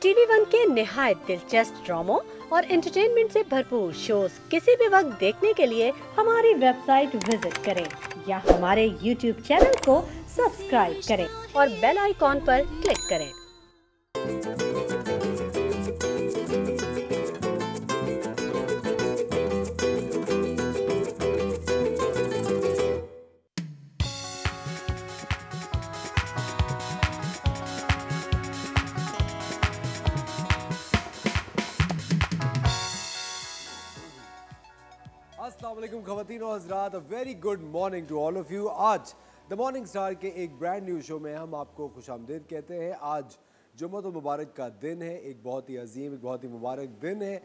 TV one के निहायत दिलचस्प ड्रामों और एंटरटेनमेंट से भरपूर शोज किसी भी वक्त देखने के लिए हमारी वेबसाइट विजिट करें या हमारे यूट्यूब चैनल को सब्सक्राइब करें और बेल आइकॉन पर क्लिक करें। अस्सलाम वालेकुम ख़वातीन और हज़रात, a very good morning to all of you. आज द मॉर्निंग स्टार के एक ब्रांड न्यू शो में हम आपको खुशामदीद कहते हैं। आज जुम्मतुल मुबारक का दिन है, एक बहुत ही अजीम, एक बहुत ही मुबारक दिन है।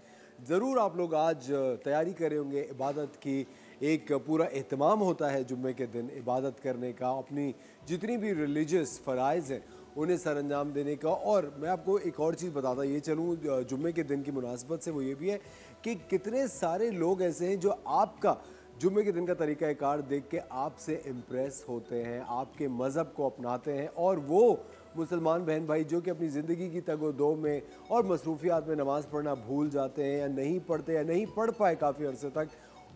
ज़रूर आप लोग आज तैयारी करे होंगे इबादत की। एक पूरा एहतमाम होता है जुम्मे के दिन इबादत करने का, अपनी जितनी भी रिलीजियस फ़राइज़ हैं उन्हें सर अंजाम देने का। और मैं आपको एक और चीज़ बताता ये चलूँ जुम्मे के दिन की मुनासबत से, वो ये भी है कि कितने सारे लोग ऐसे हैं जो आपका जुम्मे के दिन का तरीक़ाकार देख के आपसे इम्प्रेस होते हैं, आपके मज़हब को अपनाते हैं। और वो मुसलमान बहन भाई जो कि अपनी ज़िंदगी की तगो-दो में और मसरूफियात में नमाज़ पढ़ना भूल जाते हैं या नहीं पढ़ते या नहीं पढ़ पाए काफ़ी अरसे तक,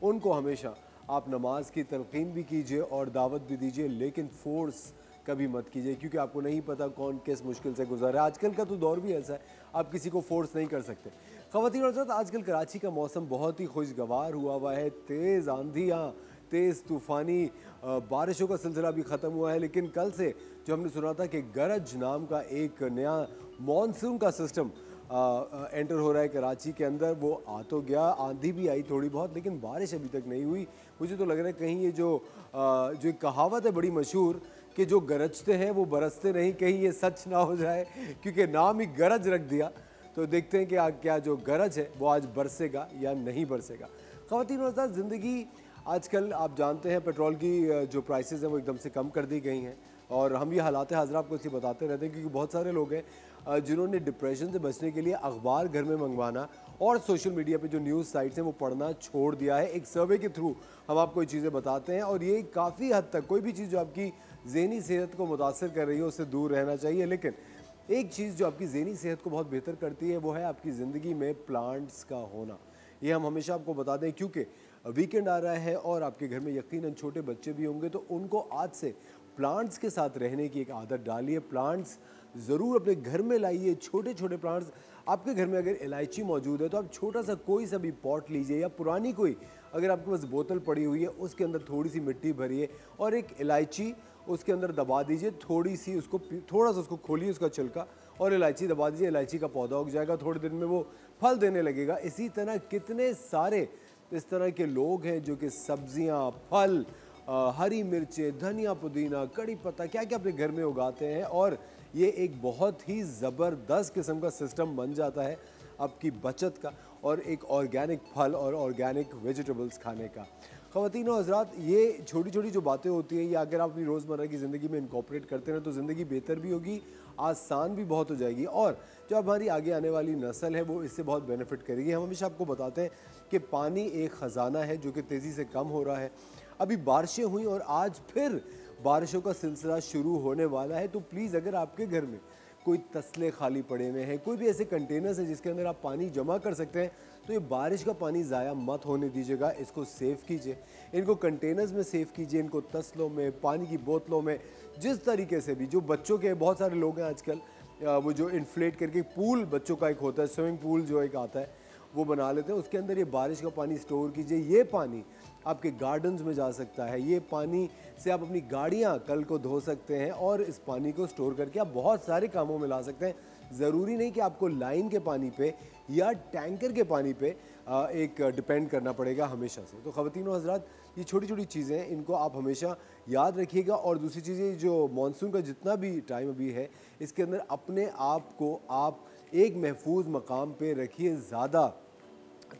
उनको हमेशा आप नमाज की तलक़ीन भी कीजिए और दावत भी दीजिए, लेकिन फ़ोर्स कभी मत कीजिए, क्योंकि आपको नहीं पता कौन किस मुश्किल से गुजर रहा है। आजकल का तो दौर भी ऐसा है, आप किसी को फोर्स नहीं कर सकते। ख़वातीन और हज़रात, आजकल कराची का मौसम बहुत ही खुशगवार हुआ है। तेज़ आंधियाँ, तेज़ तूफ़ानी बारिशों का सिलसिला भी ख़त्म हुआ है। लेकिन कल से जो हमने सुना था कि गरज नाम का एक नया मानसून का सिस्टम एंटर हो रहा है कराची के अंदर, वो आ तो गया, आंधी भी आई थोड़ी बहुत, लेकिन बारिश अभी तक नहीं हुई। मुझे तो लग रहा है कहीं ये जो एक कहावत है बड़ी मशहूर कि जो गरजते हैं वो बरसते नहीं, कहीं ये सच ना हो जाए, क्योंकि नाम ही गरज रख दिया। तो देखते हैं कि क्या जो गरज है वो आज बरसेगा या नहीं बरसेगा। ख़वातीन और हज़रात, ज़िंदगी आजकल आप जानते हैं पेट्रोल की जो प्राइसेस हैं वो एकदम से कम कर दी गई हैं, और हम ये हालात हाज़िर आपको इसी बताते रहते हैं, क्योंकि बहुत सारे लोग हैं जिन्होंने डिप्रेशन से बचने के लिए अखबार घर में मंगवाना और सोशल मीडिया पे जो न्यूज़ साइट्स हैं वो पढ़ना छोड़ दिया है। एक सर्वे के थ्रू हम आपको ये चीज़ें बताते हैं, और ये काफ़ी हद तक कोई भी चीज़ जो आपकी ज़हनी सेहत को मुतासर कर रही है उससे दूर रहना चाहिए। लेकिन एक चीज़ जो आपकी ज़हनी सेहत को बहुत बेहतर करती है वो है आपकी ज़िंदगी में प्लांट्स का होना। ये हम हमेशा आपको बता दें, क्योंकि वीकेंड आ रहा है और आपके घर में यकीनन छोटे बच्चे भी होंगे, तो उनको आज से प्लांट्स के साथ रहने की एक आदत डालिए। प्लांट्स ज़रूर अपने घर में लाइए, छोटे छोटे प्लांट्स। आपके घर में अगर इलायची मौजूद है तो आप छोटा सा कोई सा भी पॉट लीजिए, या पुरानी कोई अगर आपके पास बोतल पड़ी हुई है उसके अंदर थोड़ी सी मिट्टी भरिए और एक इलायची उसके अंदर दबा दीजिए, थोड़ी सी उसको, थोड़ा सा उसको खोलिए उसका छिलका, और इलायची दबा दीजिए। इलायची का पौधा उग जाएगा, थोड़े दिन में वो फल देने लगेगा। इसी तरह कितने सारे इस तरह के लोग हैं जो कि सब्जियां, फल, हरी मिर्चें, धनिया, पुदीना, कड़ी पत्ता, क्या क्या अपने घर में उगाते हैं, और ये एक बहुत ही ज़बरदस्त किस्म का सिस्टम बन जाता है आपकी बचत का और एक ऑर्गेनिक फल और ऑर्गेनिक वेजिटेबल्स खाने का। ख़वातीन और हज़रात, ये छोटी छोटी जो बातें होती हैं, या अगर आप अपनी रोज़मर्रा की ज़िंदगी में इनकॉर्पोरेट करते हैं तो ज़िंदगी बेहतर भी होगी, आसान भी बहुत हो जाएगी, और जो हमारी आगे आने वाली नस्ल है वो इससे बहुत बेनिफिट करेगी। हम हमेशा आपको बताते हैं कि पानी एक ख़जाना है जो कि तेज़ी से कम हो रहा है। अभी बारिशें हुई और आज फिर बारिशों का सिलसिला शुरू होने वाला है। तो प्लीज़, अगर आपके घर में कोई तसले खाली पड़े हुए हैं, कोई भी ऐसे कंटेनर्स हैं जिसके अंदर आप पानी जमा कर सकते हैं, तो ये बारिश का पानी ज़ाया मत होने दीजिएगा। इसको सेव कीजिए, इनको कंटेनर्स में सेव कीजिए, इनको तसलों में, पानी की बोतलों में, जिस तरीके से भी। जो बच्चों के बहुत सारे लोग हैं आजकल वो जो इन्फ्लेट करके पूल बच्चों का एक होता है, स्विमिंग पूल जो एक आता है वो बना लेते हैं, उसके अंदर ये बारिश का पानी स्टोर कीजिए। ये पानी आपके गार्डन्स में जा सकता है, ये पानी से आप अपनी गाड़ियाँ कल को धो सकते हैं, और इस पानी को स्टोर करके आप बहुत सारे कामों में ला सकते हैं। ज़रूरी नहीं कि आपको लाइन के पानी पे या टैंकर के पानी पे एक डिपेंड करना पड़ेगा हमेशा से। तो ख़वातीन और हज़रात, ये छोटी छोटी चीज़ें हैं, इनको आप हमेशा याद रखिएगा। और दूसरी चीज़ें, जो मानसून का जितना भी टाइम अभी है, इसके अंदर अपने आप को आप एक महफूज मकाम पे रखिए। ज़्यादा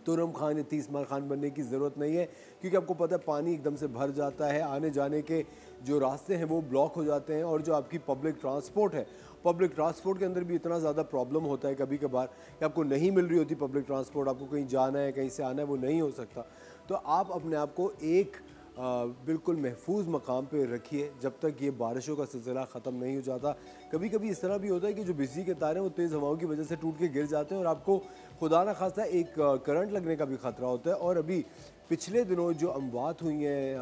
तुरम खान या तीसमार खान बनने की ज़रूरत नहीं है, क्योंकि आपको पता है पानी एकदम से भर जाता है, आने जाने के जो रास्ते हैं वो ब्लॉक हो जाते हैं, और जो आपकी पब्लिक ट्रांसपोर्ट है, पब्लिक ट्रांसपोर्ट के अंदर भी इतना ज़्यादा प्रॉब्लम होता है कभी कभार कि आपको नहीं मिल रही होती पब्लिक ट्रांसपोर्ट, आपको कहीं जाना है, कहीं से आना है, वो नहीं हो सकता। तो आप अपने आप को एक बिल्कुल महफूज मकाम पे रखिए जब तक ये बारिशों का सिलसिला ख़त्म नहीं हो जाता। कभी कभी इस तरह भी होता है कि जो बिजली के तार हैं वो तेज़ हवाओं की वजह से टूट के गिर जाते हैं और आपको खुदा ना खास्ता एक करंट लगने का भी ख़तरा होता है। और अभी पिछले दिनों जो अमवात हुई हैं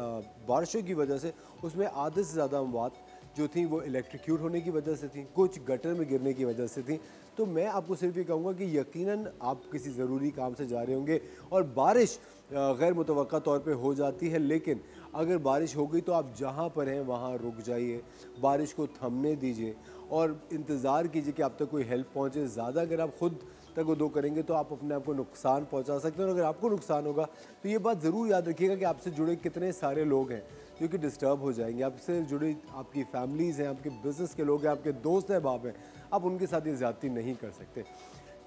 बारिशों की वजह से, उसमें आधे से ज़्यादा अमवात जो थी वो इलेक्ट्रिक्यूट होने की वजह से थी, कुछ गटर में गिरने की वजह से थी। तो मैं आपको सिर्फ ये कहूँगा कि यकीनन आप किसी ज़रूरी काम से जा रहे होंगे और बारिश गैर मुतवक्का तौर पे हो जाती है, लेकिन अगर बारिश हो गई तो आप जहाँ पर हैं वहाँ रुक जाइए, बारिश को थमने दीजिए और इंतज़ार कीजिए कि आप तक कोई हेल्प पहुँचे। ज़्यादा अगर आप खुद तगदो करेंगे तो आप अपने आप को नुकसान पहुँचा सकते हैं और अगर आपको नुकसान होगा तो ये बात ज़रूर याद रखिएगा कि आपसे जुड़े कितने सारे लोग हैं जो कि डिस्टर्ब हो जाएंगे। आपसे जुड़ी आपकी फैमिलीज़ हैं, आपके बिज़नेस के लोग हैं, आपके दोस्त अहबाब हैं, आप उनके साथ ये ज़्यादती नहीं कर सकते।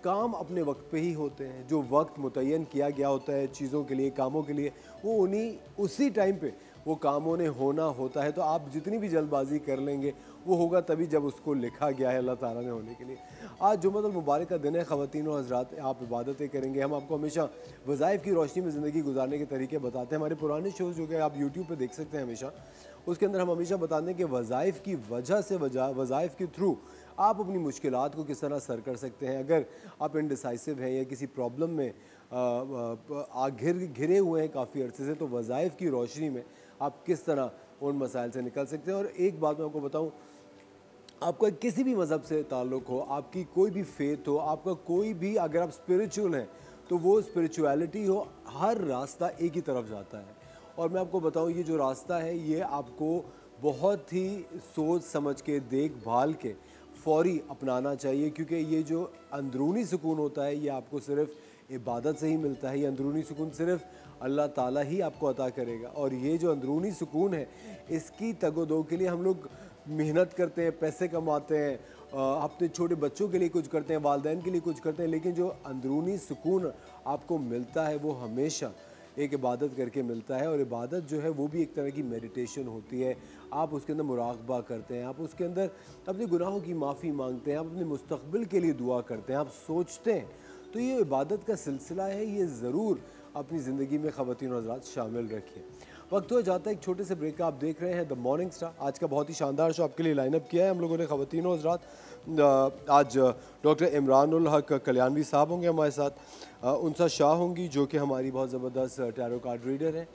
काम अपने वक्त पे ही होते हैं, जो वक्त मुतय्यन किया गया होता है चीज़ों के लिए, कामों के लिए, वो उसी टाइम पे वो कामों ने होना होता है। तो आप जितनी भी जल्दबाजी कर लेंगे वो होगा तभी जब उसको लिखा गया है अल्लाह ताला ने होने के लिए। आज जुम्मतुल मुबारक का दिन है ख़वातीन और हज़रात, आप इबादतें करेंगे। हम आपको हमेशा वज़ाइफ की रोशनी में ज़िंदगी गुजारने के तरीके बताते हैं। हमारे पुराने शोज़ जो कि आप यूट्यूब पे देख सकते हैं हमेशा, उसके अंदर हम हमेशा बताते हैं कि वज़ाइफ की वजह से वज़ाइफ के थ्रू आप अपनी मुश्किलात को किस तरह सर कर सकते हैं। अगर आप इनडिसाइसिव हैं या किसी प्रॉब्लम में घिरे हुए हैं काफ़ी अरसे से, तो वज़ाइफ की रोशनी में आप किस तरह उन मसाइल से निकल सकते हैं। और एक बात मैं आपको बताऊं, आपका किसी भी मज़हब से ताल्लुक़ हो, आपकी कोई भी फेथ हो, आपका कोई भी, अगर आप स्पिरिचुअल हैं तो वो स्पिरिचुअलिटी हो, हर रास्ता एक ही तरफ जाता है। और मैं आपको बताऊं, ये जो रास्ता है ये आपको बहुत ही सोच समझ के, देखभाल के फौरी अपनाना चाहिए, क्योंकि ये जो अंदरूनी सुकून होता है ये आपको सिर्फ़ इबादत से ही मिलता है। ये अंदरूनी सुकून सिर्फ़ अल्लाह ताला ही आपको अता करेगा। और ये जो अंदरूनी सुकून है इसकी तगोदो के लिए हम लोग मेहनत करते हैं, पैसे कमाते हैं, अपने छोटे बच्चों के लिए कुछ करते हैं, वालिदैन के लिए कुछ करते हैं, लेकिन जो अंदरूनी सुकून आपको मिलता है वो हमेशा एक इबादत करके मिलता है। और इबादत जो है वो भी एक तरह की मेडिटेशन होती है। आप उसके अंदर मुराक़बा करते हैं, आप उसके अंदर अपने गुनाहों की माफ़ी मांगते हैं, आप अपने मुस्तक़बिल के लिए दुआ करते हैं, आप सोचते हैं। तो ये इबादत का सिलसिला है, ये ज़रूर अपनी ज़िंदगी में ख़वातीन और हज़रात शामिल रखिए। वक्त हो जाता है एक छोटे से ब्रेक का। आप देख रहे हैं द मॉर्निंग स्टार। आज का बहुत ही शानदार शो आपके लिए लाइनअप किया है हम लोगों ने ख़वातीन और हज़रात। आज डॉक्टर इमरानुल हक कल्याणवी साहब होंगे हमारे साथ, उनसा शाह होंगी जो कि हमारी बहुत ज़बरदस्त टैरो कार्ड रीडर हैं,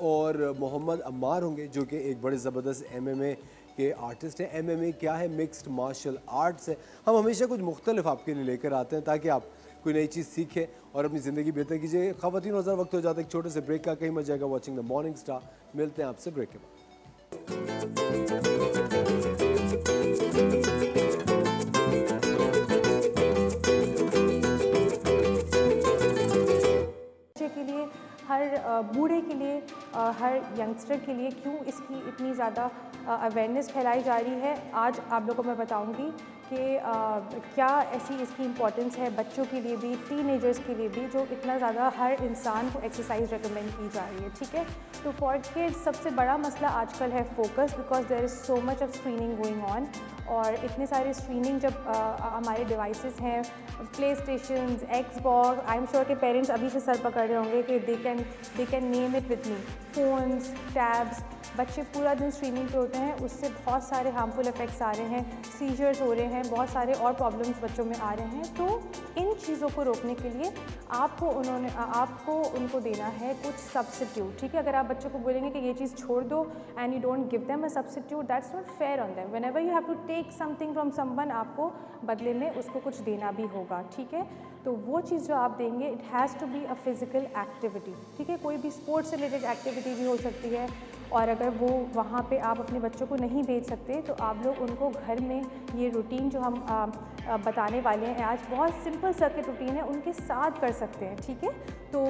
और मोहम्मद अम्मार होंगे जो कि एक बड़े ज़बरदस्त MMA के आर्टिस्ट हैं। MMA क्या है? मिक्स्ड मार्शल आर्ट्स है। हम हमेशा कुछ मुख्तलिफ आपके लिए लेकर आते हैं ताकि आप कोई नई चीज़ सीखें और अपनी ज़िंदगी बेहतर कीजिए। ख़वातीन हज़ार, वक्त हो जाता है एक छोटे से ब्रेक का। कहीं मत जाएगा, वॉचिंग द मॉर्निंग स्टार। मिलते हैं आपसे ब्रेक के बाद। हर बूढ़े के लिए, हर यंगस्टर के लिए क्यों इसकी इतनी ज़्यादा अवेयरनेस फैलाई जा रही है, आज आप लोगों को मैं बताऊंगी कि क्या ऐसी इसकी इम्पोर्टेंस है बच्चों के लिए भी, टीनेजर्स के लिए भी, जो इतना ज़्यादा हर इंसान को एक्सरसाइज रिकमेंड की जा रही है। ठीक है, तो फॉर किड्स सबसे बड़ा मसला आजकल है focus, because there is so much of screening going on. और इतने सारे स्क्रीनिंग जब हमारे डिवाइसेस हैं, PlayStation, Xbox, I am sure के पेरेंट्स अभी से सर पकड़ रहे होंगे कि they can name it with me, phones, tabs, बच्चे पूरा दिन स्ट्रीमिंग पे होते हैं, उससे बहुत सारे हार्मफुल इफ़ेक्ट्स आ रहे हैं, सीजर्स हो रहे हैं, बहुत सारे और प्रॉब्लम्स बच्चों में आ रहे हैं। तो इन चीज़ों को रोकने के लिए आपको उनको देना है कुछ सब्स्टिट्यूट। ठीक है, अगर आप बच्चों को बोलेंगे कि ये चीज़ छोड़ दो and you don't give them a substitute, that's not fair on them. Whenever you have to take something from someone, आपको बदले में उसको कुछ देना भी होगा। ठीक है, तो वो चीज़ जो आप देंगे, it has to be a physical activity. ठीक है, कोई भी स्पोर्ट्स से रिलेटेड एक्टिविटी भी हो सकती है। और अगर वो वहाँ पे आप अपने बच्चों को नहीं भेज सकते तो आप लोग उनको घर में ये रूटीन जो हम बताने वाले हैं आज, बहुत सिंपल सर्किट रूटीन है, उनके साथ कर सकते हैं। ठीक है, तो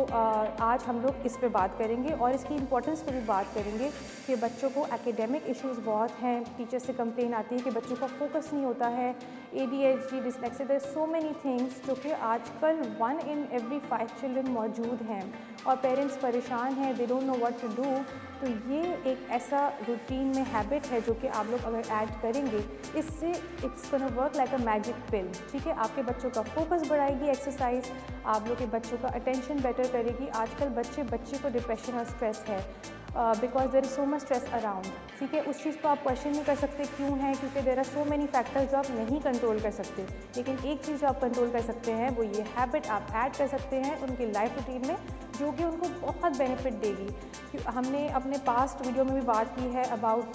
आज हम लोग इस पे बात करेंगे और इसकी इम्पोर्टेंस पे भी बात करेंगे कि बच्चों को एकेडमिक इश्यूज़ बहुत हैं, टीचर से कंप्लेन आती है कि बच्चों का फोकस नहीं होता है, ADHD, dyslexia, there so many things जो कि आजकल 1 in every 5 चिल्ड्रन मौजूद हैं और पेरेंट्स परेशान हैं, they don't know what to do. तो ये एक ऐसा रूटीन में हैबिट है जो कि आप लोग अगर ऐड करेंगे, इससे it's gonna work like a magic pill. ठीक है, आपके बच्चों का फोकस बढ़ाएगी एक्सरसाइज, आप लोग के बच्चों का अटेंशन बेटर करेगी। आजकल बच्चे को डिप्रेशन और स्ट्रेस है, because there is so much stress around, ठीक है। उस चीज़ को आप क्वेश्चन नहीं कर सकते क्यों है, क्योंकि there are so many factors जो आप नहीं कंट्रोल कर सकते। लेकिन एक चीज़ जो आप कंट्रोल कर सकते हैं वो ये हैबिट आप ऐड कर सकते हैं उनकी लाइफ रूटीन में, जो कि उनको बहुत बेनिफिट देगी। हमने अपने पास्ट वीडियो में भी बात की है about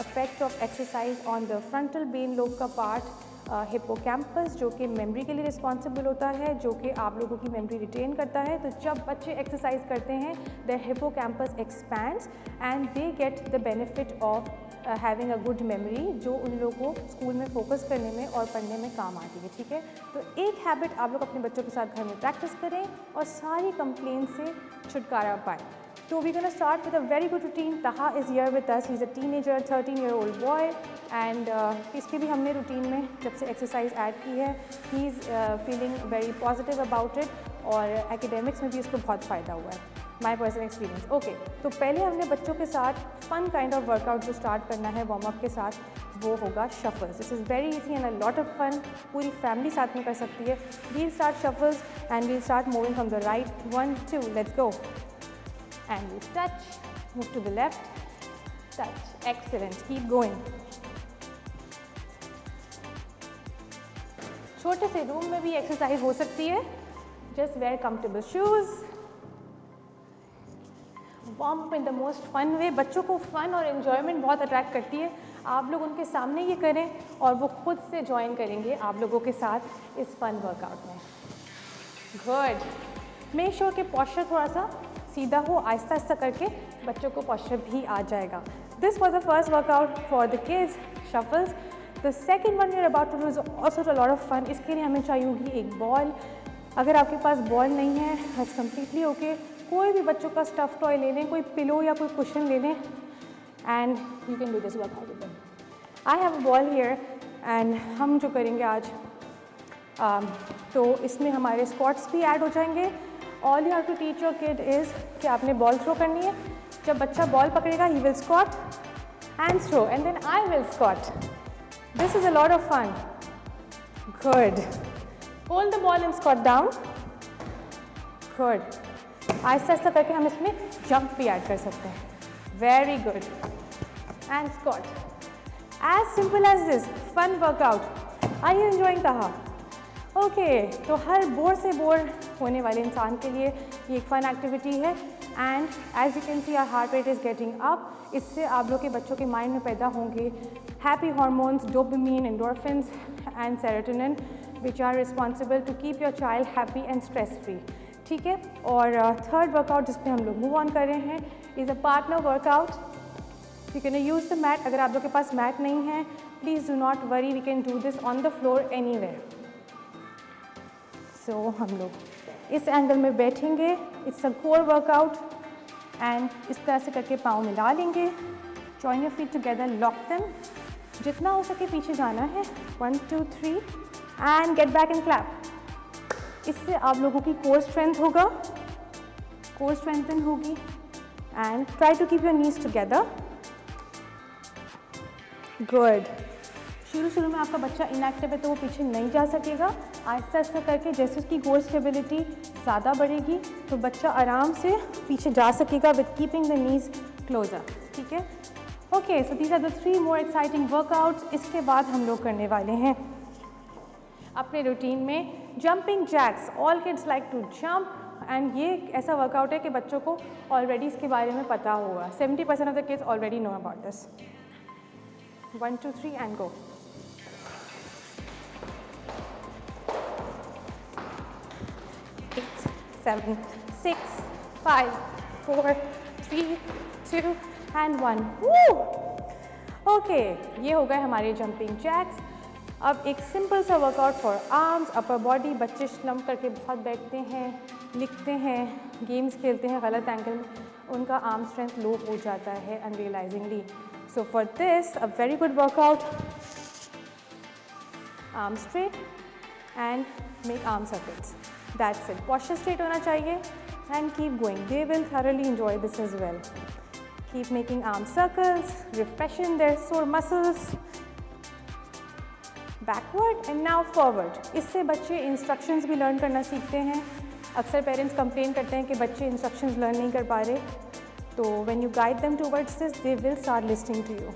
effect of exercise on the frontal brain lobe का पार्ट हिप्पोकैम्पस, जो कि मेमोरी के लिए रिस्पॉन्सिबल होता है, जो कि आप लोगों की मेमोरी रिटेन करता है। तो जब बच्चे एक्सरसाइज करते हैं their hippocampus expands and they get the benefit of having a good memory, जो उन लोगों को स्कूल में फोकस करने में और पढ़ने में काम आती है, ठीक है। तो एक हैबिट आप लोग अपने बच्चों के साथ घर में प्रैक्टिस करें और सारी कंप्लेंट से छुटकारा पाएँ। So we're going to start with a very good routine. Taha is here with us. He's a teenager, 13-year-old boy, and इसकी भी हमने रूटीन में जब से एक्सरसाइज ऐड की है, he is feeling very positive about it, और academics में भी इसको बहुत फ़ायदा हुआ है, my personal experience. Okay, तो पहले हमने बच्चों के साथ फन काइंड ऑफ वर्कआउट जो स्टार्ट करना है वार्म अप के साथ, वो होगा shuffles. This is very easy and a lot of fun, पूरी फैमिली साथ में कर सकती है। We'll start shuffles and we'll start moving from the right, 1 2 let's go. And you touch, move to the left, touch, excellent, keep going. छोटे से room में भी एक्सरसाइज हो सकती है, just wear comfortable shoes. Warm up in the most fun way. बच्चों को fun और एन्जॉयमेंट बहुत अट्रैक्ट करती है। आप लोग उनके सामने ये करें और वो खुद से ज्वाइन करेंगे आप लोगों के साथ इस फन वर्कआउट में। गुड। मेक श्योर कि पोस्चर थोड़ा सा सीधा हो, आहिस्ता आहिस्ता करके बच्चों को पोस्चर भी आ जाएगा। This was the first workout for the kids, shuffles. The second one you're about to do is also a lot of fun. इसके लिए हमें चाहिए होगी एक बॉल। अगर आपके पास बॉल नहीं है दैट्स कम्प्लीटली ओके। कोई भी बच्चों का स्टफ टॉय ले लें, कोई पिलो या कोई कुशन ले लें, and you can do this workout with them. I have a ball here, and हम जो करेंगे आज तो इसमें हमारे स्क्वाट्स भी ऐड हो जाएंगे। All you have to teach your kid is कि आपने बॉल थ्रो करनी है। जब बच्चा बॉल पकड़ेगा he will squat and throw, and then I will squat. This is a lot of fun. Good. Hold the ball and squat down. Good. आहिस्ता आहिस्ता करके हम इसमें जंप भी ऐड कर सकते हैं। Very good. And squat. As simple as this fun workout. Are you enjoying Taha? Okay, तो हर बोर से बोर होने वाले इंसान के लिए ये एक फ़न एक्टिविटी है, and as you can see our heart rate is getting up. इससे आप लोग के बच्चों के माइंड में पैदा होंगे happy hormones, dopamine, endorphins and serotonin, which are responsible to keep your child happy and stress free, ठीक है। और थर्ड वर्कआउट जिस पे हम लोग मूव ऑन कर रहे हैं is a partner workout. You can use the mat. अगर आप लोग के पास मैट नहीं है please do not worry, we can do this on the floor anywhere. So हम लोग इस एंगल में बैठेंगे, it's a core workout, and इस तरह से करके पाँव मिला लेंगे। Join your feet together, lock them, जितना हो सके पीछे जाना है। 1 2 3 and get back and clap. इससे आप लोगों की कोर स्ट्रेंथ होगा, कोर स्ट्रेंथन होगी, and try to keep your knees together. Good. शुरू में आपका बच्चा इनएक्टिव है तो वो पीछे नहीं जा सकेगा। आहिस्ता आहिस्ता करके जैसे उसकी कोर स्टेबिलिटी ज़्यादा बढ़ेगी तो बच्चा आराम से पीछे जा सकेगा with keeping the knees closer, ठीक है। Okay, so these are the 3 more exciting workouts. इसके बाद हम लोग करने वाले हैं अपने रूटीन में jumping jacks. All kids like to jump, and ये ऐसा वर्कआउट है कि बच्चों को ऑलरेडी इसके बारे में पता होगा। 70% of the kids already know about this. 1 2 3 and go. 8 7 6 5 4 3 2 and 1। Okay, ये हो गए हमारे जंपिंग जैक्स। अब एक सिंपल सा workout for arms, upper body. बच्चे स्लम्प करके बहुत बैठते हैं, लिखते हैं, गेम्स खेलते हैं गलत एंगल में, उनका आर्म स्ट्रेंथ लो हो जाता है unrealisingly. So for this a very good workout, arm straight and make arm circles, that's it. Posture straight होना चाहिए and keep going, they will thoroughly enjoy this as well. Keep making arm circles, refreshing their sore muscles. Backward and now forward. इससे बच्चे instructions भी learn करना सीखते हैं। अक्सर parents complain करते हैं कि बच्चे इंस्ट्रक्शंस लर्न नहीं कर पा रहे। तो when you guide them towards this they will start listening to you.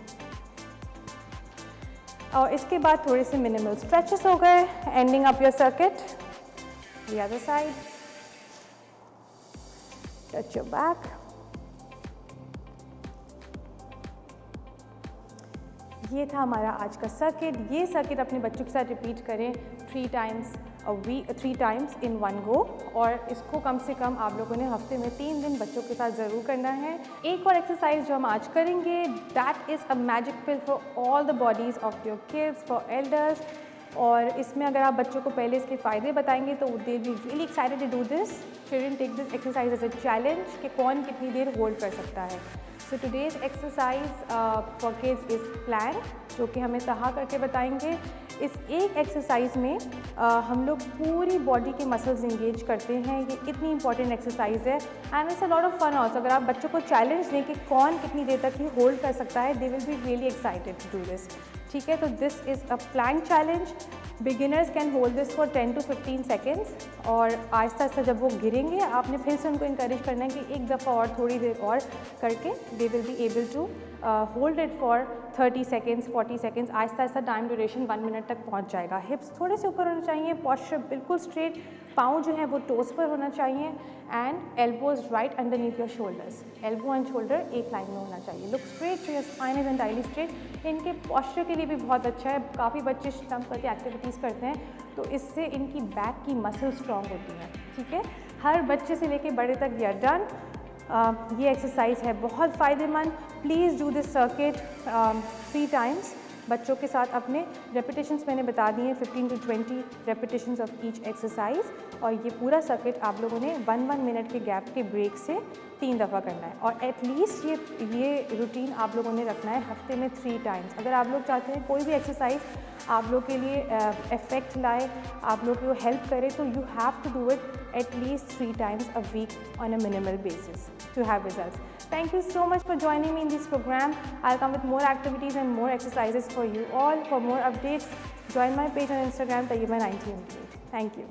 और इसके बाद थोड़े से मिनिमल स्ट्रेचेस हो गए, ending up your circuit the other side, touch your back. ये था हमारा आज का सर्किट। ये सर्किट अपने बच्चों के साथ रिपीट करें 3 टाइम्स इन वन गो, और इसको कम से कम आप लोगों ने हफ्ते में 3 दिन बच्चों के साथ ज़रूर करना है। एक और एक्सरसाइज जो हम आज करेंगे, that is a magic pill for all the bodies of your kids, for elders. और इसमें अगर आप बच्चों को पहले इसके फ़ायदे बताएंगे तो they will be really excited to do this. Children take this exercise as a challenge कि कौन कितनी देर होल्ड कर सकता है। So today's exercise for kids is plank, जो कि हमें तहा करके बताएंगे। इस एक एक्सरसाइज में हम लोग पूरी बॉडी के मसल्स इंगेज करते हैं। ये इतनी इंपॉर्टेंट एक्सरसाइज है and it's a lot of fun also. अगर आप बच्चों को चैलेंज दें कि कौन कितनी देर तक ही होल्ड कर सकता है, they will be really excited to do this. ठीक है, तो this is a plank challenge. Beginners can hold this for 10 to 15 seconds, और आहिस्ता आहिस्ता जब वो गिरेंगे आपने फिर से उनको इंकरेज करना है कि एक दफ़ा और थोड़ी देर और करके they will be able to hold it for 30 seconds 40 seconds. आहिस्ता आहिस्ता टाइम ड्यूरेशन 1 मिनट तक पहुंच जाएगा। हिप्स थोड़े से ऊपर होने चाहिए, पॉस्चर बिल्कुल स्ट्रेट, पाँव जो है वो टोस पर होना चाहिए, and elbows right underneath your shoulders. Elbow and shoulder एक लाइन में होना चाहिए। Look straight, so your spine is entirely straight. इनके पॉस्चर के लिए भी बहुत अच्छा है। काफ़ी बच्चे स्टंप करके एक्टिविटीज़ करते हैं तो इससे इनकी बैक की मसल स्ट्रॉन्ग होती है। ठीक है, हर बच्चे से लेके बड़े तक वी आर डन। ये एक्सरसाइज है बहुत फ़ायदेमंद। Please do this circuit 3 times बच्चों के साथ। अपने रेपिटेशंस मैंने बता दिए हैं, 15 to 20 repetitions of each exercise, और ये पूरा सर्किट आप लोगों ने 1 मिनट के गैप के ब्रेक से 3 दफ़ा करना है। और एटलीस्ट ये रूटीन आप लोगों ने रखना है हफ्ते में 3 टाइम्स। अगर आप लोग चाहते हैं कोई भी एक्सरसाइज आप लोग के लिए इफ़ेक्ट लाए, आप लोग को हेल्प करे, तो you have to do it at least 3 times a week on a minimal basis to have results. Thank you so much for joining me in this program. I'll come with more activities and more exercises for you all. For more updates, join my page on Instagram, Tayyiba9088. Thank you.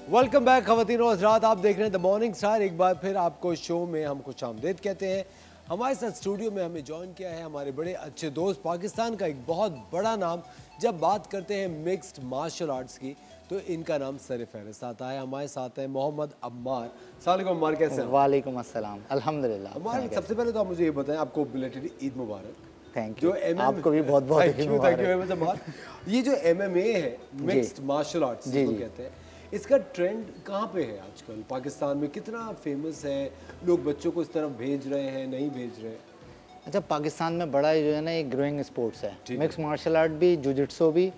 Welcome back ख़वातीन और हज़रात, आप देख रहे हैं the morning star. एक बार फिर आपको show में हम खुशामदीद कहते हैं। हमारे साथ स्टूडियो में हमें ज्वाइन किया है हमारे बड़े अच्छे दोस्त, पाकिस्तान का एक बहुत बड़ा नाम। जब बात करते हैं मिक्स्ड मार्शल आर्ट्स की तो इनका नाम सर फहरिस्त आता है। हमारे साथ हैं मोहम्मद अम्मार। अस्सलाम वालेकुम अम्मार, कैसे हैं? वालेकुम अस्सलाम, अल्हम्दुलिल्लाह। अम्मार, सबसे पहले तो आप मुझे ये बताएं, आपको belated Eid Mubarak. Thank you, आपको भी बहुत बहुत थैंक यू। ये जो MMA है, मिक्स्ड मार्शल आर्ट्स जिसको कहते हैं, इसका ट्रेंड कहाँ पे है आजकल? पाकिस्तान में कितना फेमस है? लोग बच्चों को इस तरफ भेज रहे हैं, नहीं भेज रहे? अच्छा, पाकिस्तान में बड़ा जो है ना एक ग्रोइंग स्पोर्ट्स है। मिक्स मार्शल आर्ट भी, जुजिट्सो भी,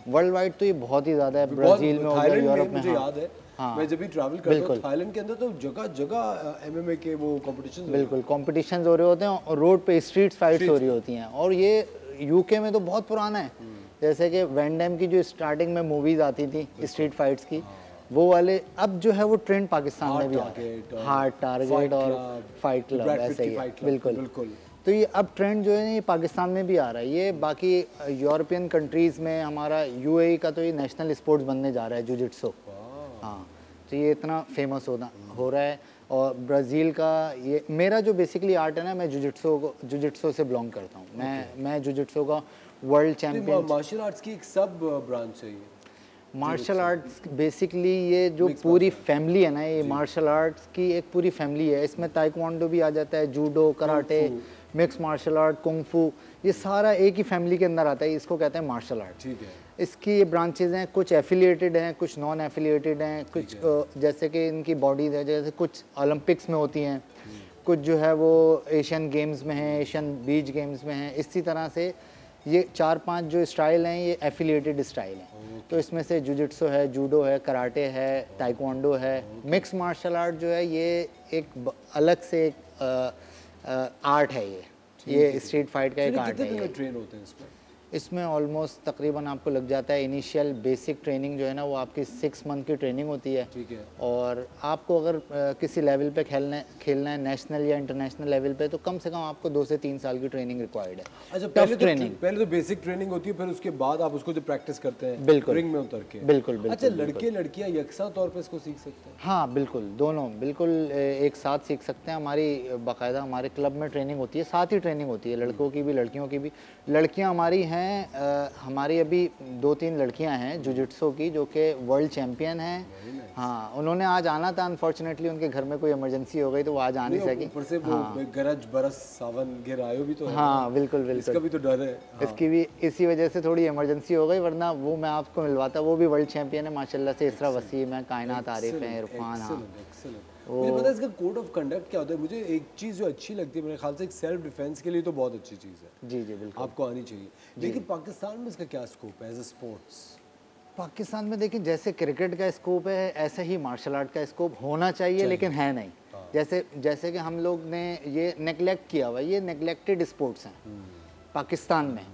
वर्ल्ड वाइड तो ये बहुत ही ज़्यादा है। ब्राज़ील में और यूरोप में, मुझे याद है, मैं जब भी ट्रैवल करता हूँ थाईलैंड के अंदर तो जगह जगह MMA के वो कॉम्पिटिशन, बिल्कुल कॉम्पिटिशन्स हो रहे होते हैं और रोड पे स्ट्रीट फाइट्स हो रही होती हैं। और ये UK में तो बहुत पुराना है। जैसे कि वैन डैम की जो स्टार्टिंग में मूवीज़ आती थी स्ट्रीट फाइट्स की, वो वाले अब जो है वो ट्रेंड पाकिस्तान में भी आ गया। हार्ट टारगेट और फाइट क्लब ऐसे ही है। बिल्कुल। तो ये अब ट्रेंड जो है ना ये पाकिस्तान में भी आ रहा है। ये बाकी यूरोपियन कंट्रीज़ में, हमारा UAE का तो ये नेशनल स्पोर्ट्स बनने जा रहा है जुजिट्सो। हाँ, तो ये इतना फेमस हो रहा है। और ब्राज़ील का ये मेरा जो बेसिकली आर्ट है ना, मैं जुजिट्सो से बिलोंग करता हूँ। मैं जुजिट्सो का वर्ल्ड चैम्पियन। मार्शल आर्ट्स की एक सब ब्रांच है ये मार्शल आर्ट्स। बेसिकली ये जो पूरी फैमिली है ना, ये मार्शल आर्ट्स की एक पूरी फैमिली है। इसमें ताइक्वांडो भी आ जाता है, judo, karate, mix martial art, kung fu, ये सारा एक ही फैमिली के अंदर आता है। इसको कहते हैं मार्शल आर्ट। ठीक है। इसकी ये ब्रांचेज हैं, कुछ एफिलिएटेड हैं, कुछ नॉन एफिलिएटेड हैं, कुछ जैसे कि इनकी बॉडीज है, जैसे कुछ ओलंपिक्स में होती हैं, कुछ जो है वो एशियन गेम्स में हैं, एशियन बीच गेम्स में हैं। इसी तरह से ये 4-5 जो स्टाइल हैं ये एफिलिएटेड स्टाइल हैं। तो इसमें से जुजिट्सो है, जूडो है, कराटे है, ताइक्वांडो है। मिक्स मार्शल आर्ट जो है ये एक अलग से एक आर्ट है। ये स्ट्रीट फाइट का एक आर्ट है। कितने ट्रेन होते हैं इसमें? इसमें ऑलमोस्ट तकरीबन आपको लग जाता है, इनिशियल बेसिक ट्रेनिंग जो है ना वो आपकी 6 मंथ की ट्रेनिंग होती है। ठीक है। और आपको अगर किसी लेवल पे खेलना है नेशनल या इंटरनेशनल लेवल पे, तो कम से कम आपको 2 से 3 साल की ट्रेनिंग रिक्वायर्ड है। अच्छा, पहले तो बेसिक ट्रेनिंग होती है, फिर उसके बाद आप उसको जो प्रैक्टिस करते हैं बिल्कुल रिंग में उतर के। बिल्कुल। अच्छा, लड़के लड़कियां यकसा तौर पे इसको सीख सकते हैं? हाँ बिल्कुल, दोनों बिल्कुल एक साथ सीख सकते हैं। हमारी बाकायदा हमारे क्लब में ट्रेनिंग होती है, साथ ही ट्रेनिंग होती है, लड़कों की भी लड़कियों की भी। लड़कियां हमारी हैं, हमारी अभी 2-3 लड़कियां हैं जुजित्सो की जो कि वर्ल्ड चैम्पियन हैं। हाँ, उन्होंने आज आना था, अनफॉर्चुनेटली उनके घर में कोई इमरजेंसी हो गई तो वो आज आ नहीं सकी। ऊपर से वो गरज बरस सावन गिर आयो भी तो है। हाँ बिल्कुल, इसका भी तो डर है। इसकी भी इसी वजह से थोड़ी इमरजेंसी हो गई, वरना वो मैं आपको मिलवाता। वो भी वर्ल्ड चैंपियन है माशाल्लाह से। इसरा वसीम है, कायनात आरिफ है, इरफान। हाँ, मुझे पता है इसका कोड ऑफ कंडक्ट क्या होता है। मुझे एक चीज़ जो अच्छी लगती है मेरे ख्याल से, एक सेल्फ डिफेंस के लिए तो बहुत अच्छी चीज़ है। जी जी बिल्कुल, आपको आनी चाहिए। लेकिन पाकिस्तान में इसका क्या स्कोप है एज ए स्पोर्ट्स? पाकिस्तान में देखिए, जैसे क्रिकेट का स्कोप है ऐसे ही मार्शल आर्ट का स्कोप होना चाहिए, लेकिन है नहीं। जैसे कि हम लोग ने ये नेगलेक्ट किया हुआ, ये नेगलेक्टेड स्पोर्ट्स हैं पाकिस्तान में।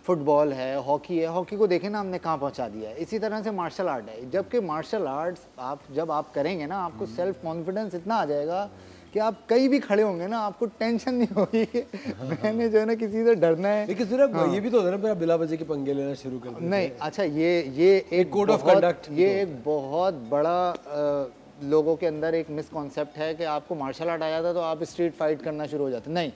फुटबॉल है, हॉकी है, हॉकी को देखें ना हमने कहाँ पहुँचा दिया है। इसी तरह से मार्शल आर्ट है, जबकि मार्शल आर्ट्स जब आप करेंगे ना, आपको सेल्फ कॉन्फिडेंस इतना आ जाएगा कि आप कहीं भी खड़े होंगे ना, आपको टेंशन नहीं होगी कि मैंने जो है ना किसी से डरना है। लेकिन सिर्फ ये भी तो होता है ना, मेरा बिला वजह के पंगे लेना शुरू कर देते नहीं। अच्छा, ये एक कोड ऑफ कंडक्ट, ये एक बहुत बड़ा लोगों के अंदर एक मिसकॉन्सेप्ट है कि आपको मार्शल आर्ट आया था तो आप स्ट्रीट फाइट करना शुरू हो जाते। नहीं,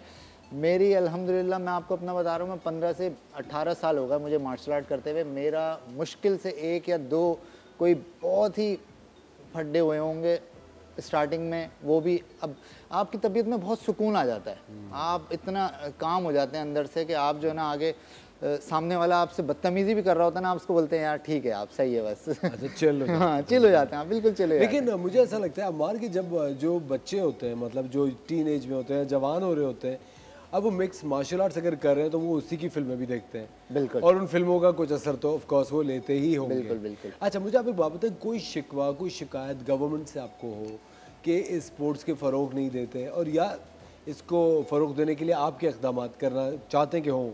मेरी अल्हम्दुलिल्लाह, मैं आपको अपना बता रहा हूँ, मैं 15 से 18 साल होगा मुझे मार्शल आर्ट करते हुए। मेरा मुश्किल से 1 या 2 कोई बहुत ही फड्डे हुए होंगे स्टार्टिंग में, वो भी अब आपकी तबीयत में बहुत सुकून आ जाता है। आप इतना काम हो जाते हैं अंदर से कि आप जो है ना आगे सामने वाला आपसे बदतमीजी भी कर रहा होता है ना, आप उसको बोलते हैं यार ठीक है, आप सही है बस। अच्छा, चिल हो हाँ, चिल हो जाते हैं, बिल्कुल चिल हो जाते हैं। लेकिन मुझे ऐसा लगता है अमार कि जब जो बच्चे होते हैं, मतलब जो टीन एज में होते हैं, जवान हो रहे होते हैं, अब वो मिक्स मार्शल आर्ट्स अगर कर रहे हैं तो वो उसी की फिल्में भी देखते हैं। बिल्कुल। और उन फिल्मों का कुछ असर तो ऑफ कोर्स वो लेते ही होंगे। बिल्कुल बिल्कुल। अच्छा, मुझे आप एक बात बताएं, कोई शिकवा, कोई शिकायत गवर्नमेंट से आपको हो कि इस स्पोर्ट्स के फ़रोग नहीं देते, और या इसको फ़रोग देने के लिए आपके इक़दाम करना चाहते हैं कि हों?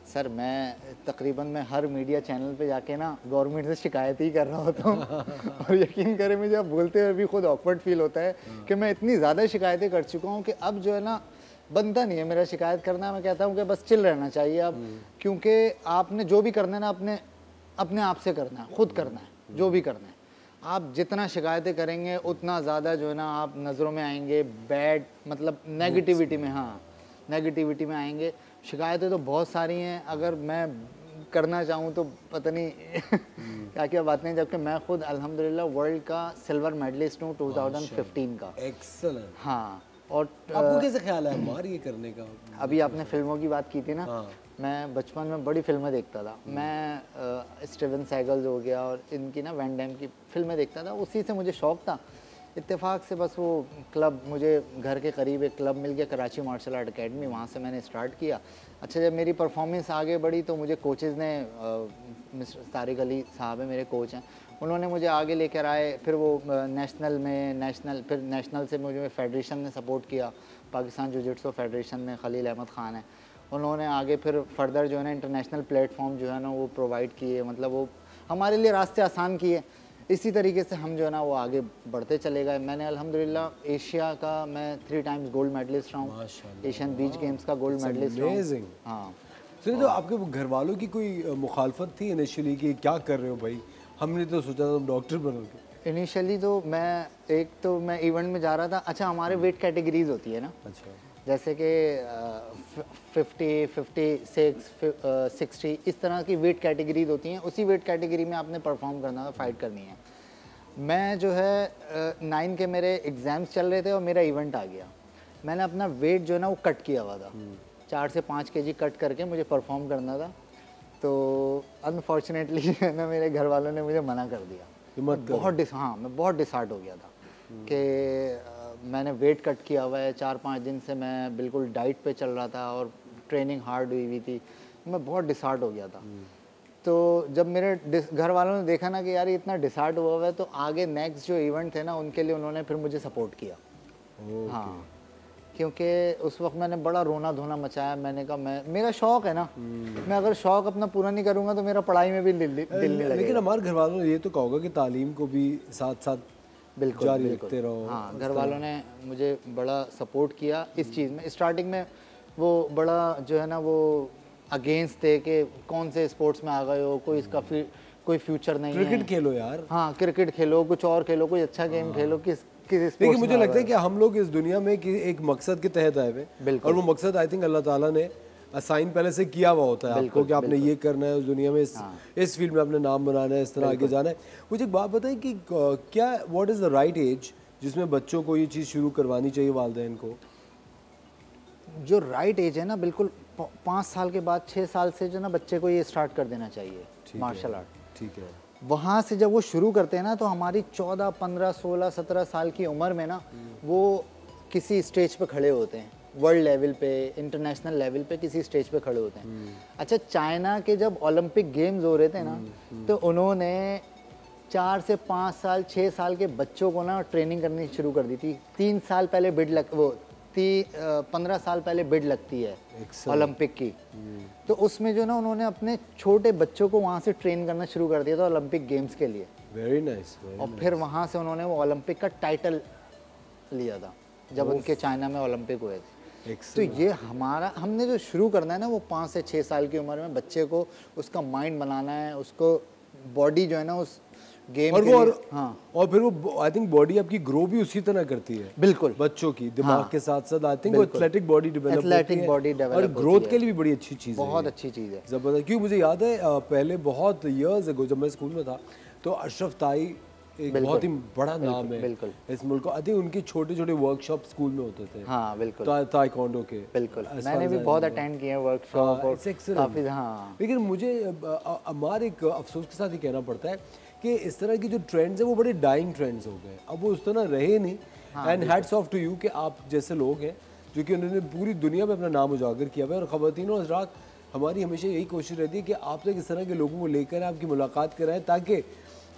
सर, मैं तकरीबन मैं हर मीडिया चैनल पे जाके ना गवर्नमेंट से शिकायत ही कर रहा होता हूँ। और यकीन करें, मुझे अब बोलते हुए भी खुद ऑकवर्ड फील होता है कि मैं इतनी ज़्यादा शिकायतें कर चुका हूँ कि अब जो है ना बनता नहीं है मेरा शिकायत करना। मैं कहता हूँ कि बस चिल रहना चाहिए अब, क्योंकि आपने जो भी करना है ना अपने आप से करना है, खुद करना है जो भी करना है। आप जितना शिकायतें करेंगे उतना ज़्यादा जो है ना आप नज़रों में आएंगे, बैड मतलब नेगेटिविटी में। हाँ, नेगेटिविटी में आएंगे। शिकायतें तो बहुत सारी हैं, अगर मैं करना चाहूँ तो पता नहीं क्या क्या बातें हैं, जबकि मैं खुद अल्हम्दुलिल्लाह वर्ल्ड का सिल्वर मेडलिस्ट हूँ 2015 का। एक्सेलेंट। हाँ, और आपको कैसे ख्याल है हमार ये करने का? अभी आपने फिल्मों की बात की थी ना। हाँ। मैं बचपन में बड़ी फिल्में देखता था। मैं स्टीवन सैगल्स हो गया और इनकी ना वैन डैम की फिल्में देखता था, उसी से मुझे शौक़ था। इत्तेफाक से बस वो क्लब, मुझे घर के करीब एक क्लब मिल गया, कराची मार्शल आर्ट अकेडमी, वहाँ से मैंने स्टार्ट किया। अच्छा, जब मेरी परफॉर्मेंस आगे बढ़ी तो मुझे कोचेज़ ने, मिस्टर तारिक अली साहब है मेरे कोच हैं, उन्होंने मुझे आगे लेकर आए। फिर वो फिर नेशनल से मुझे फेडरेशन ने सपोर्ट किया, पाकिस्तान जुजित्सो फेडरेशन ने, खलील अहमद ख़ान है, उन्होंने आगे फिर फर्दर जो है ना इंटरनेशनल प्लेटफॉर्म जो है ना वो प्रोवाइड किए, मतलब वो हमारे लिए रास्ते आसान किए। इसी तरीके से हम जो है ना वो आगे बढ़ते चले गए। मैंने अल्हम्दुलिल्लाह एशिया का मैं 3 टाइम्स गोल्ड मेडलिस्ट रहा हूँ, एशियन बीच गेम्स का गोल्ड मेडलिस्ट रहा हूँ। हाँ। सुनिए, तो आपके घर वालों की कोई मुखालफत थी इनिशियली कि क्या कर रहे हो भाई, हमने तो सोचा था तुम डॉक्टर बनोगे? इनिशियली तो मैं इवेंट में जा रहा था। अच्छा, हमारे वेट कैटेगरीज होती है ना। अच्छा। जैसे कि 50, 56, 60 इस तरह की वेट कैटेगरीज होती हैं। उसी वेट कैटेगरी में आपने परफॉर्म करना है, फाइट करनी है। मैं जो है 9 के मेरे एग्ज़ाम्स चल रहे थे और मेरा इवेंट आ गया। मैंने अपना वेट जो है ना वो कट किया हुआ था, 4 से 5 केजी कट करके मुझे परफॉर्म करना था। तो अनफॉर्चुनेटली ना मेरे घर वालों ने मुझे मना कर दिया। मैं बहुत डिसहार्ट हो गया था कि मैंने वेट कट किया हुआ है, 4-5 दिन से मैं बिल्कुल डाइट पे चल रहा था और ट्रेनिंग हार्ड हुई थी, मैं बहुत डिसहार्ट हो गया था। तो जब मेरे घर वालों ने देखा ना कि यार ये इतना डिसहार्ट हुआ है, तो आगे नेक्स्ट जो इवेंट थे ना उनके लिए उन्होंने फिर मुझे सपोर्ट किया। हाँ, क्योंकि उस वक्त मैंने बड़ा रोना धोना मचाया। मैंने कहा मेरा शौक है ना, मैं अगर शौक अपना पूरा नहीं करूँगा तो मेरा पढ़ाई में भी दिल नहीं लगेगा। लेकिन हमारे घर वालों ने ये तो कहा होगा कि तालीम को भी साथ साथ बिल्कुल जारी रखते रहो। हाँ, घर वालों ने मुझे बड़ा सपोर्ट किया इस चीज़ में। स्टार्टिंग में वो बड़ा जो है ना वो अगेंस्ट थे कि कौन से स्पोर्ट्स में आ गए हो, कोई इसका कोई फ्यूचर नहीं है, क्रिकेट खेलो यार। हाँ, क्रिकेट खेलो, कुछ और खेलो, कोई अच्छा गेम खेलो, किस लेकिन मुझे लगता है कि हम लोग इस दुनिया में कि एक मकसद के तहत आए हुए, और वो मकसद आई थिंक अल्लाह ताला ने असाइन पहले से किया हुआ होता है आपको कि आपने ये करना है उस दुनिया में, इस फील्ड में अपने नाम बनाना है, इस तरह आगे जाना है। मुझे एक बात बताइए कि क्या what is the right age जिसमें बच्चों को ये चीज़ शुरू करवानी चाहिए वालिदैन को? जो राइट एज है ना, बिल्कुल 5 साल के बाद 6 साल से जो ना बच्चे को ये स्टार्ट कर देना चाहिए मार्शल आर्ट। ठीक है। वहाँ से जब वो शुरू करते हैं ना तो हमारी 14, 15, 16, 17 साल की उम्र में ना वो किसी स्टेज पे खड़े होते हैं, वर्ल्ड लेवल पे, इंटरनेशनल लेवल पे किसी स्टेज पे खड़े होते हैं। अच्छा, चाइना के जब ओलंपिक गेम्स हो रहे थे ना तो उन्होंने 4 से 5 साल 6 साल के बच्चों को ना ट्रेनिंग करनी शुरू कर दी थी। 3 साल पहले बिड लग वो 15 साल पहले बिड लगती है ओलंपिक की, तो उसमें जो ना उन्होंने अपने छोटे बच्चों को वहाँ से ट्रेन करना शुरू कर दिया था ओलंपिक गेम्स के लिए। Very nice. और फिर वहाँ से उन्होंने वो ओलंपिक का टाइटल लिया था जब उनके चाइना में ओलंपिक हुए थे। तो ये हमने जो शुरू करना है ना वो 5 से 6 साल की उम्र में बच्चे को उसका माइंड बनाना है, उसको बॉडी जो है ना उस गेम और के वो लिए, हाँ, और फिर वो आई थिंक बॉडी आपकी ग्रो भी उसी तरह करती है। बिल्कुल बच्चों की दिमाग के साथ साथ आई थिंक वो एथलेटिक बॉडी डेवलप होती है और ग्रोथ के लिए भी बड़ी अच्छी चीज़ है, बहुत अच्छी चीज़ है, जबरदस्त। क्योंकि मुझे याद है पहले बहुत ईयर्स अगो जब मैं स्कूल में था तो अशरफ ताई एक बहुत ही बड़ा नाम है इस मुल्क को। आई थिंक उनके छोटे छोटे वर्कशॉप स्कूल में होते थे। हाँ बिल्कुल, ताइक्वांडो के। बिल्कुल, मैंने भी बहुत अटेंड किए हैं वर्कशॉप और काफी। हाँ, लेकिन मुझे हमारे एक अफसोस के साथ ही कहना पड़ता है कि इस तरह की जो ट्रेंड्स हैं वो बड़े डाइंग ट्रेंड्स हो गए, अब वो उस तरह रहे नहीं। And hats off to you कि आप जैसे लोग हैं जो कि उन्होंने पूरी दुनिया में अपना नाम उजागर किया हुआ है। और ख़वातीन और हज़रात, हमारी हमेशा यही कोशिश रहती है कि आप तक इस तरह के लोगों को लेकर आपकी मुलाकात कराएं ताकि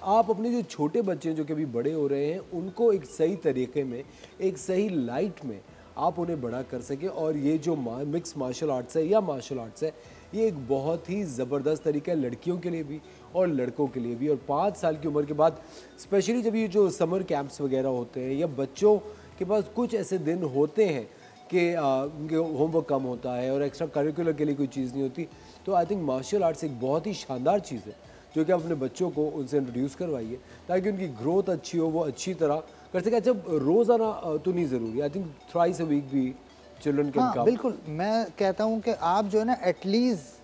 आप अपने जो छोटे बच्चे हैं जो कि अभी बड़े हो रहे हैं उनको एक सही तरीके में, एक सही लाइट में आप उन्हें बड़ा कर सकें। और ये जो मिक्स मार्शल आर्ट्स है या मार्शल आर्ट्स है, ये एक बहुत ही ज़बरदस्त तरीका है लड़कियों के लिए भी और लड़कों के लिए भी। और 5 साल की उम्र के बाद स्पेशली जब ये जो समर कैंप्स वगैरह होते हैं या बच्चों के पास कुछ ऐसे दिन होते हैं कि होमवर्क कम होता है और एक्स्ट्रा करिकुलर के लिए कोई चीज़ नहीं होती, तो आई थिंक मार्शल आर्ट्स एक बहुत ही शानदार चीज़ है जो कि आप अपने बच्चों को उनसे इंट्रोड्यूस करवाइए ताकि उनकी ग्रोथ अच्छी हो, वो अच्छी तरह कर सके। अच्छा, रोज़ाना तो नहीं ज़रूरी, I think thrice a week भी चिल्ड्रन कैन कम। बिल्कुल, मैं कहता हूँ कि आप जो है ना एटलीस्ट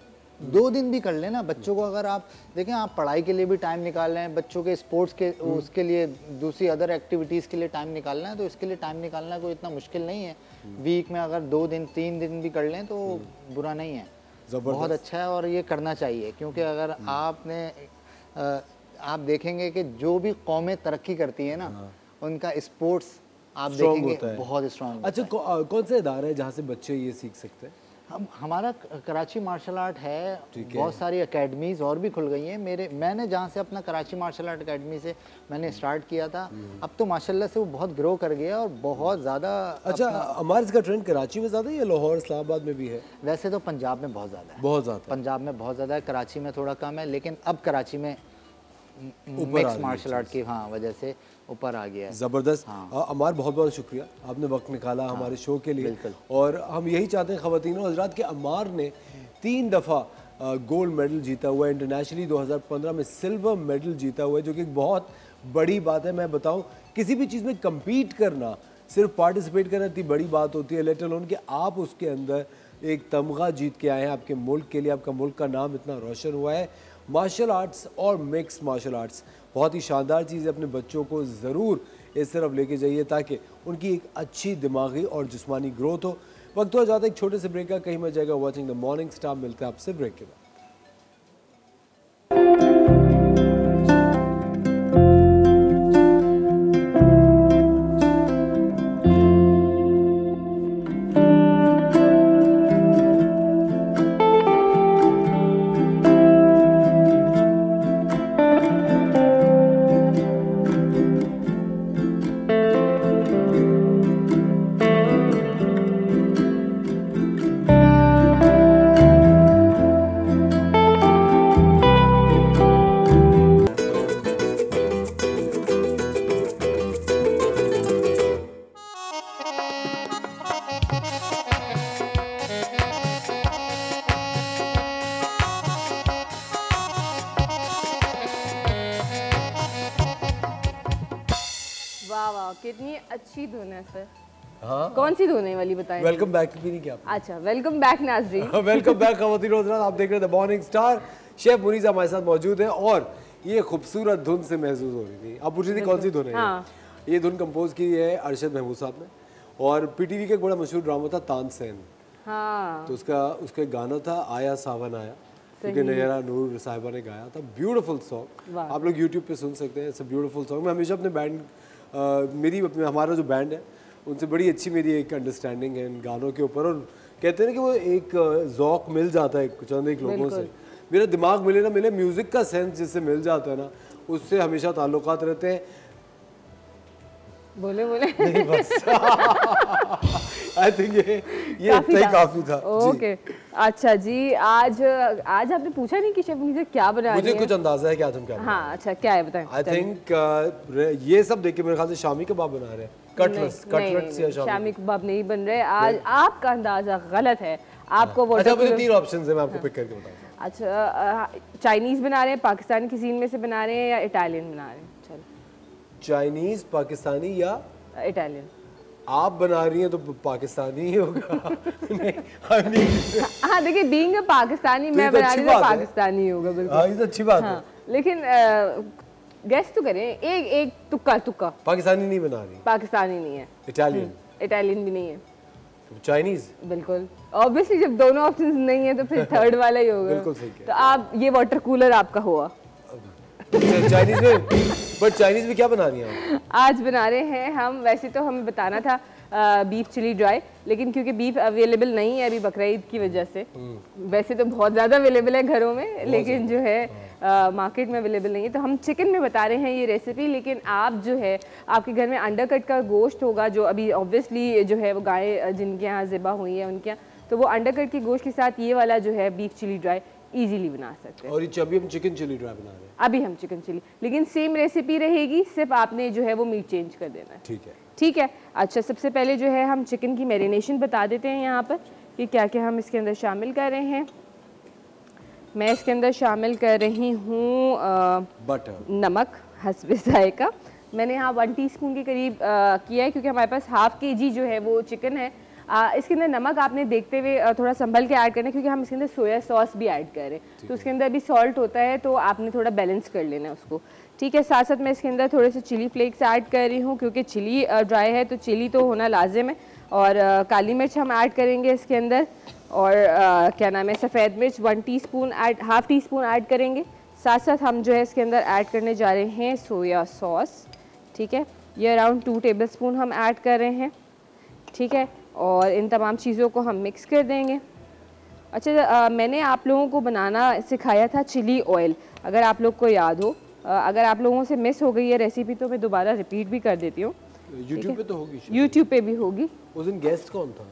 2 दिन भी कर लेना बच्चों को। अगर आप देखें, आप पढ़ाई के लिए भी टाइम निकाल रहे हैं, बच्चों के स्पोर्ट्स के उसके लिए दूसरी अदर एक्टिविटीज़ के लिए टाइम निकालना है, तो इसके लिए टाइम निकालना कोई इतना मुश्किल नहीं है। वीक में अगर 2 दिन 3 दिन भी कर लें तो बुरा नहीं है, बहुत अच्छा है और ये करना चाहिए। क्योंकि अगर आपने आप देखेंगे कि जो भी कौमें तरक्की करती है ना उनका स्पोर्ट्स आप देखेंगे बहुत स्ट्रॉन्ग। अच्छा, कौन सा इदारा है जहाँ से बच्चे ये सीख सकते हैं? हमारा कराची मार्शल आर्ट है, बहुत सारी एकेडमीज़ और भी खुल गई हैं। मैंने जहाँ से अपना कराची मार्शल आर्ट एकेडमी से मैंने स्टार्ट किया था, अब तो माशाल्लाह से वो बहुत ग्रो कर गया और बहुत ज़्यादा। अच्छा, हमारे इसका ट्रेंड कराची में ज़्यादा है या लाहौर इस्लामाबाद में भी है? वैसे तो पंजाब में बहुत ज़्यादा है, बहुत ज़्यादा, पंजाब में बहुत ज़्यादा है, कराची में थोड़ा कम है, लेकिन अब कराची में मिक्स मार्शल आर्ट की वजह से ऊपर आ गया है। ज़बरदस्त। अमार, बहुत बहुत शुक्रिया, आपने वक्त निकाला हमारे शो के लिए। और हम यही चाहते हैं ख़वातीन और हज़रात कि अमार ने 3 दफ़ा गोल्ड मेडल जीता हुआ है इंटरनेशनली, 2015 में सिल्वर मेडल जीता हुआ है, जो कि एक बहुत बड़ी बात है। मैं बताऊं, किसी भी चीज़ में कम्पीट करना, सिर्फ पार्टिसिपेट करना इतनी बड़ी बात होती है, लेट अलोन कि आप उसके अंदर एक तमगा जीत के आए हैं आपके मुल्क के लिए, आपका मुल्क का नाम इतना रोशन हुआ है। मार्शल आर्ट्स और मिक्स मार्शल आर्ट्स बहुत ही शानदार चीज़ है, अपने बच्चों को ज़रूर इस तरफ लेके जाइए ताकि उनकी एक अच्छी दिमागी और जिस्मानी ग्रोथ हो। वक्त हो जाता है एक छोटे से ब्रेक का, कहीं मत जाएगा। वॉचिंग द मॉर्निंग स्टार, मिलते हैं आपसे ब्रेक के बाद। कितनी अच्छी धुन है सर। हाँ, कौन सी धुन है वाली बताएं? वेलकम बैक भी नहीं किया आपने। अच्छा, वेलकम बैक नाज़रीन। वेलकम बैक खवातीन और हज़रात, आप देख रहे हैं द मॉर्निंग स्टार। शेफ मुनीसा हमारे साथ मौजूद है और ये खूबसूरत धुन से महसूस हो रही थी। आप पूछ रही थी कौन सी धुन है? हाँ। ये धुन कंपोज की है अरशद महमूद साहब ने और पीटीवी का एक बड़ा मशहूर ड्रामा था तानसेन। हाँ, तो उसका गाना था आया सावन आया, क्योंकि नयरा नूर साहिबा ने गाया था। ब्यूटीफुल सॉन्ग, आप लोग यूट्यूब पे सुन सकते हैं। It's a beautiful song. मैं हमेशा अपने बैंड हमारा जो बैंड है उनसे बड़ी अच्छी मेरी एक अंडरस्टैंडिंग है इन गानों के ऊपर, और कहते हैं ना कि वो एक ज़ौक मिल जाता है चंद एक लोगों से। मेरा दिमाग मिले ना मिले, म्यूज़िक का सेंस जिससे मिल जाता है ना, उससे हमेशा ताल्लुकात रहते हैं। बोले नहीं बस आई थिंक ये इतना ही काफी था। ओके, अच्छा जी। आज आपने पूछा नहीं कि शेफ मुनीसा क्या बना रही मुझे है? कुछ अंदाजा है कि आज हम क्या हाँ, अच्छा क्या है बताएं। आई थिंक ये सब देख के मेरे ख्याल से शामी कबाब बना रहे हैं। कटलेट्स या शामी कबाब नहीं बन रहे आज। आपका अंदाजा गलत है। आपको वो अच्छा, मुझे 3 ऑप्शंस है, मैं आपको पिक करके बताऊंगा। अच्छा, चाइनीज बना रहे हैं, पाकिस्तानी cuisine में से बना रहे हैं, या इटालियन बना रहे हैं? चलो, चाइनीज, पाकिस्तानी या इटालियन। आप बना रही हैं तो पाकिस्तानी ही होगा। नहीं, हाँ देखिए, बीइंग अ पाकिस्तानी मैं बना रही हूँ तो पाकिस्तानी ही होगा बिल्कुल। हाँ, ये तो अच्छी बात है। लेकिन गेस तो करें, एक तुक्का। पाकिस्तानी नहीं बना रही? पाकिस्तानी नहीं है। इटालियन भी नहीं है। चाइनीज? बिल्कुल, ऑब्वियसली जब दोनों ऑप्शंस नहीं है तो फिर थर्ड वाला ही होगा। बिल्कुल सही। तो आप ये वाटर कूलर आपका हुआ। चाइनीज में, बट चाइनीज में क्या बना रही हैं आज बना रहे हैं हम, वैसे तो हमें बताना था बीफ चिली ड्राई, लेकिन क्योंकि बीफ अवेलेबल नहीं है अभी बकरा ईद की वजह से। वैसे तो बहुत ज़्यादा अवेलेबल है घरों में, लेकिन जो है मार्केट में अवेलेबल नहीं है, तो हम चिकन में बता रहे हैं ये रेसिपी। लेकिन आप जो है आपके घर में अंडरकट का गोश्त होगा, जो अभी ऑब्वियसली जो है वो गाय जिनके यहाँ ज़िबा हुई है उनके यहाँ, तो वो अंडरकट के गोश्त के साथ ये वाला जो है बीफ चिली ड्राई इजीली बना सकते हैं। और ये अभी हम चिकन चिली ड्राई बना रहे हैं। अभी हम चिकन चिली, लेकिन सेम रेसिपी रहेगी, सिर्फ आपने जो है वो मीट चेंज कर देना है। ठीक है। अच्छा, सबसे पहले जो है हम चिकन की मैरिनेशन बता देते हैं यहाँ पर कि क्या क्या हम इसके अंदर शामिल कर रहे हैं। मैं इसके अंदर शामिल कर रही हूँ बटर, नमक हस्बे जायका। मैंने यहाँ 1 टीस्पून के करीब किया है, क्योंकि हमारे पास ½ kg जो है वो चिकन है। इसके अंदर नमक आपने देखते हुए थोड़ा संभल के ऐड करना है, क्योंकि हम इसके अंदर सोया सॉस भी ऐड कर रहे हैं, तो उसके अंदर भी सॉल्ट होता है, तो आपने थोड़ा बैलेंस कर लेना है उसको। ठीक है, साथ साथ मैं इसके अंदर थोड़े से चिली फ्लेक्स ऐड कर रही हूँ, क्योंकि चिली ड्राई है तो चिली तो होना लाजिम है। और काली मिर्च हम ऐड करेंगे इसके अंदर, और क्या नाम है, सफ़ेद मिर्च 1 टीस्पून ऐड, ½ टीस्पून ऐड करेंगे। साथ साथ हम जो है इसके अंदर ऐड करने जा रहे हैं सोया सॉस। ठीक है, ये अराउंड 2 टेबलस्पून हम ऐड कर रहे हैं। ठीक है, और इन तमाम चीज़ों को हम मिक्स कर देंगे। अच्छा, मैंने आप लोगों को बनाना सिखाया था चिली ऑयल, अगर आप लोग को याद हो। अगर आप लोगों से मिस हो गई है रेसिपी तो मैं दोबारा रिपीट भी कर देती हूँ। यूट्यूब पे तो होगी, यूट्यूब पे भी होगी। उस दिन गेस्ट कौन था?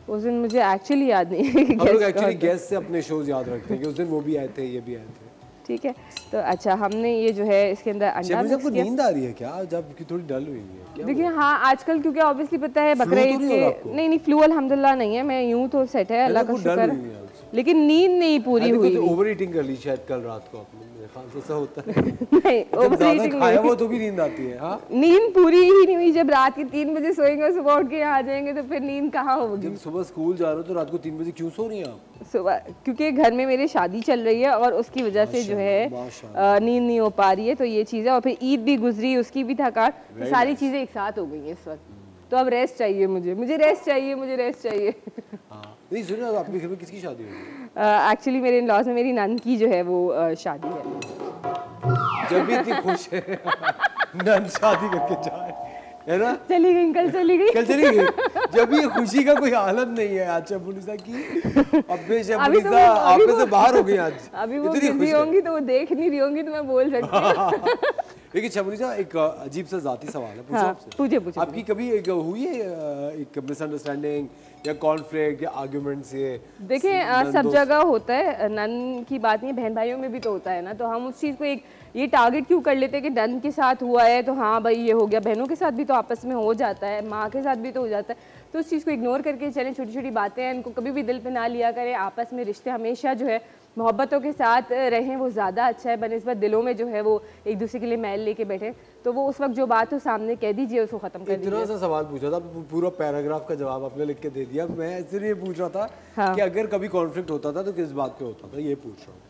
उस दिन मुझे एक्चुअली याद नहीं है कि हम लोग एक्चुअली गेस्ट से अपने शोज याद रखते हैं कि उस दिन वो भी आए थे, ये भी आए थे। ठीक है, तो अच्छा हमने ये जो है इसके अंदर अंडा मिक्स किया। नींद आ रही है क्या? जब की थोड़ी डल हुई है। देखिए हाँ, आजकल क्योंकि ऑब्वियसली पता है बकरा ईद के, नहीं फ्लू अल्हम्दुलिल्लाह नहीं है, मैं यूं तो सेट है, अल्लाह का शुक्र है, लेकिन नींद नहीं पूरी हुई। ओवर ईटिंग कर ली शायद कल रात को आपने, मेरे ख्याल से ऐसा होता है। नहीं, ओवर ईटिंग खाया वो तो भी नींद आती है। हाँ, नींद पूरी ही नहीं हुई। जब रात के 3 बजे सोएंगे, सुबह उठ के यहाँ आ जाएंगे, तो फिर नींद कहाँ होगी? जब सुबह स्कूल जा रहे हो तो रात को 3 बजे क्यों सो रही हैं आप? सुबह क्योंकि घर में मेरी शादी चल रही है और उसकी वजह से जो है नींद नहीं हो पा रही है, तो ये चीज़ है। और फिर ईद भी गुजरी, उसकी भी थकान, तो सारी चीज़ें एक साथ हो गई हैं इस वक्त। तो अब रेस्ट चाहिए मुझे रेस्ट चाहिए। नहीं सुनो, आपके घर में किसकी शादी हुई? एक्चुअली मेरे इन-लॉज में मेरी नन की जो है वो शादी है। जब भी इतनी खुश है नन शादी करके जाए, है ना? चली गई कल चली गई। जब ये खुशी का कोई हालत नहीं है आज शबुनिसा की। शबुनिसा आप में से बाहर हो गई आज। अभी वो बिजी होंगी तो वो देख नहीं रही होंगी, तो मैं बोल सकती हूँ। लेकिन शबुनिसा एक अजीब सा जाती सवाल है, पूछो आपसे। पूछे। आपकी कभी एक हुई है एक मिसअंडरस्टैंडिंग या कॉन्फ्लिक्ट या आर्गुमेंट्स? ये देखिए सब जगह होता है, नन की बात नहीं, बहन भाइयों में भी तो होता है ना। तो हम उस चीज़ को एक ये टारगेट क्यों कर लेते हैं कि नन के साथ हुआ है तो हाँ भाई ये हो गया। बहनों के साथ भी तो आपस में हो जाता है, माँ के साथ भी तो हो जाता है। तो उस चीज़ को इग्नोर करके चलें, छोटी छोटी बातें हैं इनको कभी भी दिल पे ना लिया करें, आपस में रिश्ते हमेशा जो है मोहब्बतों के साथ रहें, वो ज़्यादा अच्छा है बनिस्बत दिलों में जो है वो एक दूसरे के लिए मैल लेके बैठे। तो वो उस वक्त जो बात हो सामने कह दीजिए, उसको ख़त्म कर दीजिए। इतना सा सवाल पूछा था, पूरा पैराग्राफ का जवाब आपने लिख के दे दिया। मैं इसलिए पूछ रहा था कि अगर कभी कॉन्फ्लिक्ट होता था तो किस बात पे होता था, ये पूछ रहा हूँ।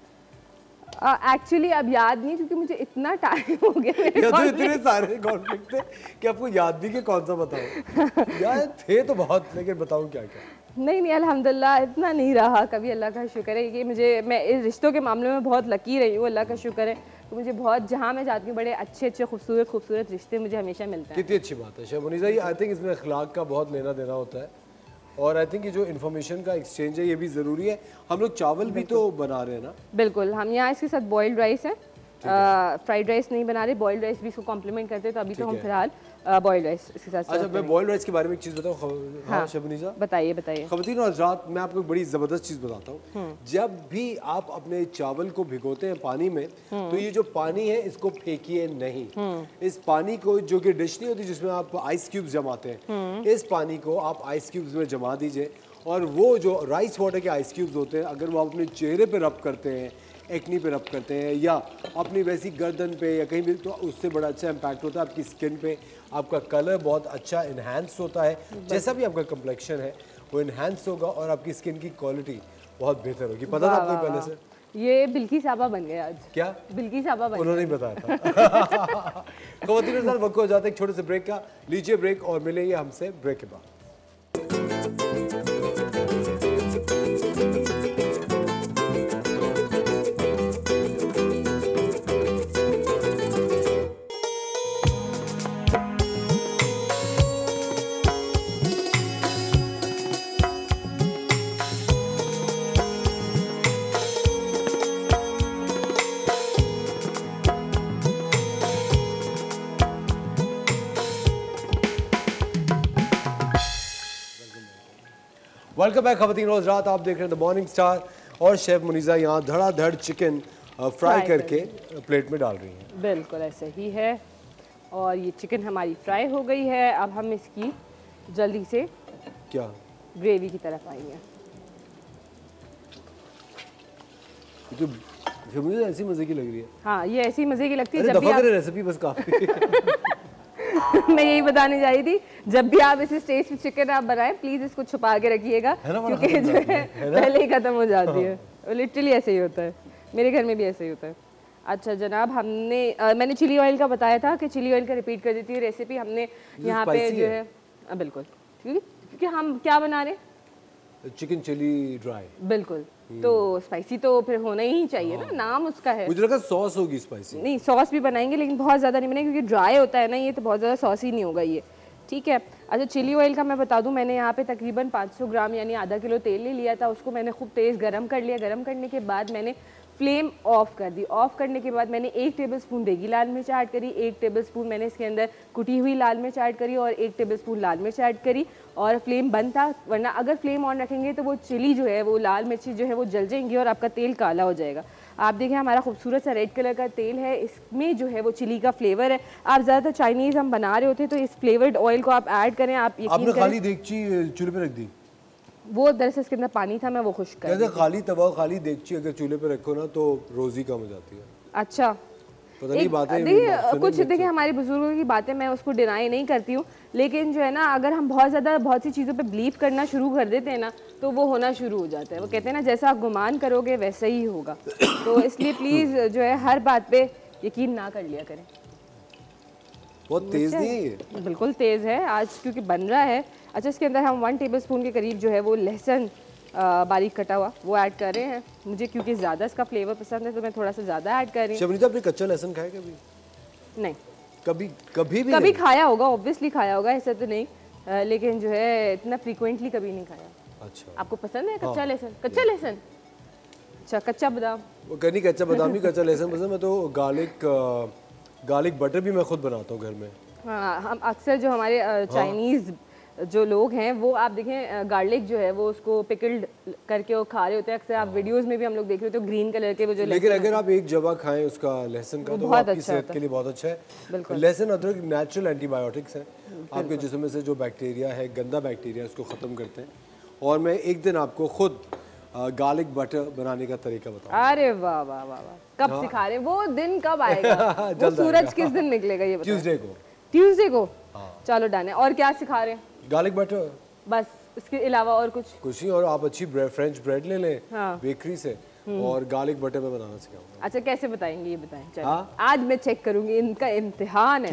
एक्चुअली अब याद नहीं, क्योंकि मुझे इतना टाइम हो गया या तो इतने सारे कॉन्फ्लिक्ट थे कि आपको याद भी कि कौन सा बताऊं। यार थे तो बहुत, लेकिन बताऊं क्या क्या। नहीं अल्हम्दुलिल्लाह इतना नहीं रहा कभी, अल्लाह का शुक्र है कि मैं इस रिश्तों के मामले में बहुत लकी रही हूँ, अल्लाह का शुक्र है। तो मुझे बहुत, जहाँ मैं जाती हूँ बड़े अच्छे खूबसूरत रिश्ते मुझे हमेशा मिलते हैं। कितनी अच्छी बात है शेफ मुनीज़ा, ये आई थिंक इसमें अखलाक का बहुत लेना देना होता है, और आई थिंक ये जो इन्फॉर्मेशन का एक्सचेंज है ये भी ज़रूरी है। हम लोग चावल भी तो बना रहे हैं ना? बिल्कुल, हम यहाँ इसके साथ बॉइल्ड राइस है, फ्राइड राइस नहीं बना रहे, बॉइल्ड राइस भी इसको कॉम्प्लीमेंट करते हैं। तो अभी तो हम फिलहाल बॉइल्ड राइस इसके साथ। अच्छा, मैं बॉइल्ड राइस के बारे में एक चीज़ बताऊँ? हाँ शेफ मुनीज़ा, बताइए। ख़वातीन और हज़रात, मैं आपको एक बड़ी ज़बरदस्त चीज़ बताता हूँ। जब भी आप अपने चावल को भिगोते हैं पानी में, तो ये जो पानी है इसको फेंकिए नहीं। इस पानी को, जो कि डिश नहीं होती जिसमें आप आइस क्यूब्स जमाते हैं, इस पानी को आप आइस क्यूब्स में जमा दीजिए, और वो जो राइस वाटर के आइस क्यूब्स होते हैं, अगर वो आप अपने चेहरे पे रब करते हैं, एक्नी पे रब करते हैं, या अपनी वैसी गर्दन पे या कहीं भी, तो उससे बड़ा अच्छा इम्पैक्ट होता है आपकी स्किन पे। आपका कलर बहुत अच्छा इन्हांस होता है, जैसा भी आपका कम्प्लेक्शन है वो इन्हांस होगा, और आपकी स्किन की क्वालिटी बहुत बेहतर होगी। पता था आपको पहले से? ये बिल्की साहबा बन गया आज। क्या बिल्की साहबा बन? उन्होंने बताया था। ख़वातीन और वक्त हो जाता है एक छोटे से ब्रेक का, लीजिए ब्रेक और मिलेंगे हमसे ब्रेक के बाद। वेलकम बैक ख़वातीन और हज़रात, आप देख रहे हैं द मॉर्निंग स्टार, और शेफ मुनीज़ा यहाँ धड़ाधड़ चिकन फ्राई करके प्लेट में डाल रही हैं। बिल्कुल ऐसे ही है, और ये चिकन हमारी फ्राई हो गई है। अब हम इसकी जल्दी से क्या ग्रेवी की तरफ आएंगे। तो मुझे ऐसी मज़े की लग रही है। हाँ, ये ऐसी मज़े की लगती है। जब भी आप रेसिपी बस काफ़ी मैं यही बताने जा रही थी, जब भी आप इसे स्टेज पे चिकन आप बनाएं, प्लीज इसको छुपा के रखिएगा, क्योंकि जो है पहले ही खत्म हो जाती है। लिटरली ऐसे ही होता है, मेरे घर में भी ऐसे ही होता है। अच्छा जनाब, मैंने चिली ऑयल का बताया था कि चिली ऑयल का रिपीट कर देती है रेसिपी। हमने यहाँ पे जो है बिल्कुल, क्योंकि हम क्या बना रहे हैं, चिकन चिली ड्राई। बिल्कुल, तो स्पाइसी तो फिर होना ही चाहिए ना, नाम उसका है। मुझे लगा सॉस होगी स्पाइसी। नहीं, सॉस भी बनाएंगे लेकिन बहुत ज़्यादा नहीं बनाएंगे, क्योंकि ड्राई होता है ना ये, तो बहुत ज़्यादा सॉसी नहीं होगा ये, ठीक है। अच्छा, चिली ऑयल का मैं बता दूं, मैंने यहाँ पे तकरीबन 500 ग्राम यानी आधा किलो तेल ले लिया था। उसको मैंने खूब तेज़ गरम कर लिया। गरम करने के बाद मैंने फ्लेम ऑफ कर दी। ऑफ करने के बाद मैंने 1 टेबलस्पून देगी लाल मिर्च ऐड करी, 1 टेबलस्पून मैंने इसके अंदर कुटी हुई लाल मिर्च ऐड करी, और 1 टेबलस्पून लाल मिर्च ऐड करी, और फ्लेम बंद था, वरना अगर फ्लेम ऑन रखेंगे तो वो चिली जो है, वो लाल मिर्ची जो है वो जल जाएंगी और आपका तेल काला हो जाएगा। आप देखें हमारा खूबसूरत सा रेड कलर का तेल है, इसमें जो है वो चिली का फ्लेवर है। आप ज़्यादातर चाइनीज़ हम बना रहे होते हैं तो इस फ्लेवर्ड ऑयल को आप ऐड करें। आप आपने खाली देगची चूल्हे पे रख दी? वो दरअसल इसके अंदर पानी था, मैं वो खुश्क कर दी। खाली तवा खाली देगची अगर चूल्हे पे रखो ना तो रोजी कम हो जाती है। अच्छा, पता नहीं बातें कुछ देखिए हमारे बुजुर्गों की बातें मैं उसको डिनाई नहीं करती हूँ, लेकिन जो है ना, अगर हम बहुत सी चीज़ों पे बिलीव करना शुरू कर देते हैं ना, तो वो होना शुरू हो जाता है। वो कहते हैं ना, जैसा आप गुमान करोगे वैसा ही होगा। तो इसलिए प्लीज़ जो है हर बात पे यकीन ना कर लिया करें। बहुत तेज़ नहीं है ये? बिल्कुल तेज़ है आज, क्योंकि बन रहा है। अच्छा, इसके अंदर हम 1 टेबलस्पून के करीब जो है वो लहसुन बारीक कटा हुआ वो ऐड कर रहे हैं। मुझे क्योंकि ज़्यादा इसका फ्लेवर पसंद है तो मैं थोड़ा सा ज़्यादा ऐड कर रही हूँ। शबनीता, आपने कच्चा लहसुन खाया कभी? नहीं। कभी खाया होगा, ऑब्वियसली खाया होगा, ऐसा तो नहीं, लेकिन जो है इतना फ्रीक्वेंटली कभी नहीं खाया। अच्छा, आपको पसंद है कच्चा लहसुन? कच्चा लहसुन, अच्छा, कच्चा बादाम? वो नहीं, कच्चा बादाम नहीं, कच्चा लहसुन पसंद। मैं तो गार्लिक बटर भी मैं खुद बनाता हूँ घर में। हाँ, हम अक्सर जो हमारे चाइनीज़ जो लोग हैं वो आप देखें गार्लिक जो है वो उसको पिकल्ड करके वो खा रहे होते हैं। अक्सर आप वीडियोस में भी हम लोग देख रहे होते हैं ग्रीन कलर के वो जो लेकिन अगर आप एक जवा खाएं उसका लहसुन का तो वो आपकी सेहत के लिए बहुत अच्छा है। लहसुन अदरक नेचुरल एंटीबायोटिक्स हैं, आपके जिस्म में से जो बैक्टीरिया है, गंदा बैक्टीरिया, उसको ख़त्म करते हैं। और मैं एक दिन आपको खुद गार्लिक बटर बनाने का तरीका बताऊंगा। अरे वाह वाह वाह वाह, कब सिखा रहे हैं? वो दिन कब आएगा? वो सूरज किस दिन निकलेगा ये बताओ? ट्यूसडे को। चलो डन है। और क्या सिखा रहे हैं? गार्लिक बटर, बस इसके अलावा और कुछ नहीं। और आप अच्छी फ्रेंच ब्रेड ले लें बेकरी से और गार्लिक बटर में बनाना सिखाऊंगा। अच्छा कैसे बताएंगे ये बताएं? चलो आज मैं चेक करूंगी, इनका इम्तिहान है।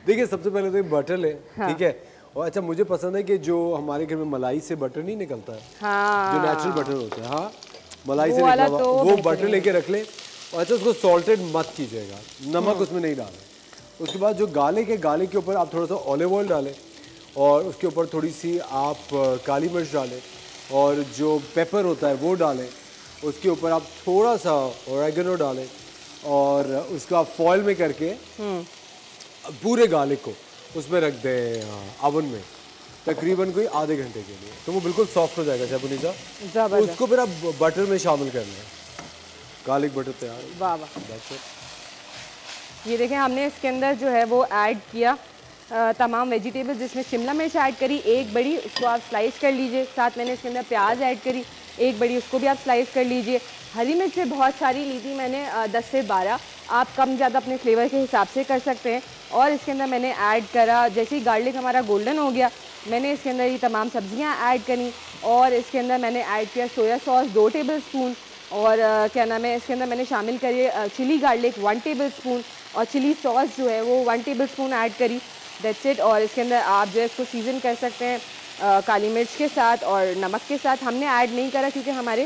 देखिए सबसे पहले तो बटर लें, ठीक है। और अच्छा मुझे पसंद है कि जो हमारे घर में मलाई से बटर नहीं निकलता है, जो नेचुरल बटर होता है, हाँ मलाई से निकला हुआ, वो बटर लेके रख लें। और अच्छा उसको सॉल्टेड मत कीजिएगा, नमक उसमें नहीं डालें। उसके बाद जो गार्लिक है, गार्लिक के ऊपर आप थोड़ा सा ऑलिव ऑयल डालें और उसके ऊपर थोड़ी सी आप काली मिर्च डालें और जो पेपर होता है वो डालें। उसके ऊपर आप थोड़ा सा ओरेगनो डालें और उसका फॉइल में करके पूरे गार्लिक को उसमें रख दें ओवन में तकरीबन कोई आधे घंटे के लिए, तो वो बिल्कुल सॉफ्ट हो जाएगा शेफुनिसा। तो उसको फिर आप बटर में शामिल कर लें। गार्लिक बटर तैयार। वाह वाह। ये देखें हमने इसके अंदर जो है वो ऐड किया तमाम वेजिटेबल्स, जिसमें शिमला मिर्च ऐड करी एक बड़ी, उसको आप स्लाइस कर लीजिए। साथ मैंने इसके अंदर प्याज ऐड करी एक बड़ी, उसको भी आप स्लाइस कर लीजिए। हरी मिर्चें बहुत सारी ली थी मैंने, 10 से 12। आप कम ज़्यादा अपने फ्लेवर के हिसाब से कर सकते हैं। और इसके अंदर मैंने ऐड करा, जैसे ही गार्लिक हमारा गोल्डन हो गया, मैंने इसके अंदर ये तमाम सब्जियां ऐड करी और इसके अंदर मैंने ऐड किया सोया सॉस 2 टेबलस्पून और क्या नाम है, इसके अंदर मैंने शामिल करी चिली गार्लिक 1 टेबलस्पून और चिली सॉस जो है वो 1 टेबलस्पून ऐड करी। That's it. और इसके अंदर आप जो है इसको सीज़न कर सकते हैं काली मिर्च के साथ और नमक के साथ। हमने ऐड नहीं करा क्योंकि हमारे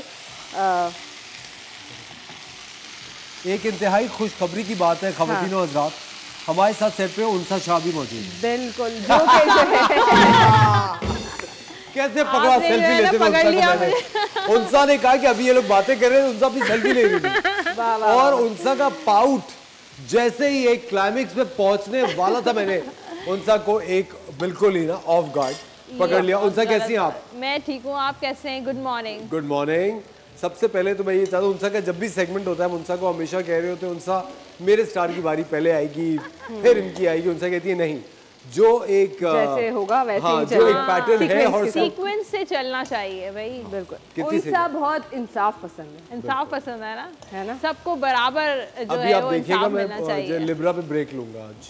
एक इंतहाई खुशखबरी की बात है ख़वातीनो हज़रात, हमारे साथ सेट पे उनसा शाह भी मौजूद है। बिल्कुल। कैसे पकड़ा सेल्फी लेते हुए उनसा ने कहा कि अभी ये लोग बातें कर रहे हैं, उनसा अपनी सेल्फी ले रही थी और उनसा का पाउट जैसे ही एक क्लाइमेक्स पे पहुंचने वाला था, मैंने उनसा को एक बिल्कुल ही ना ऑफ गार्ड पकड़ लिया। उनसा कैसी हैं आप? मैं ठीक हूँ, आप कैसे हैं? Good morning. Good morning. सबसे पहले तो मैं ये चाहता हूँ, उनसा का जब भी सेगमेंट होता है उनसा को हमेशा कह रहे होते हैं उनसा मेरे स्टार की बारी पहले आएगी फिर इनकी आएगी। उनसा कहती है नहीं, जो एक जैसे होगा वैसे ही जो एक पैटर्न है और सीक्वेंस से चलना चाहिए भाई। बिल्कुल। उनसा बहुत इंसाफ पसंद है। इंसाफ पसंद है ना, है ना? सबको बराबर जो अभी है आप वो देखिएगा, इंसाफ मिलना चाहिए। मैं लिब्रा पे ब्रेक लूंगा आज।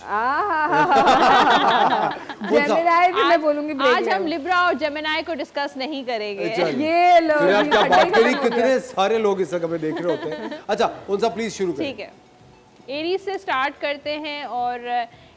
जेमिनाई भी मैं बोलूंगी ब्रेक। आज हम लिब्रा और जेमिनाई को डिस्कस नहीं करेंगे। ये लो फिर आप क्या बात करी, कितने सारे लोग इस समय देख रहे होते हैं। अच्छा उनसा प्लीज शुरू करें। ठीक है, एरीज से स्टार्ट करते हैं और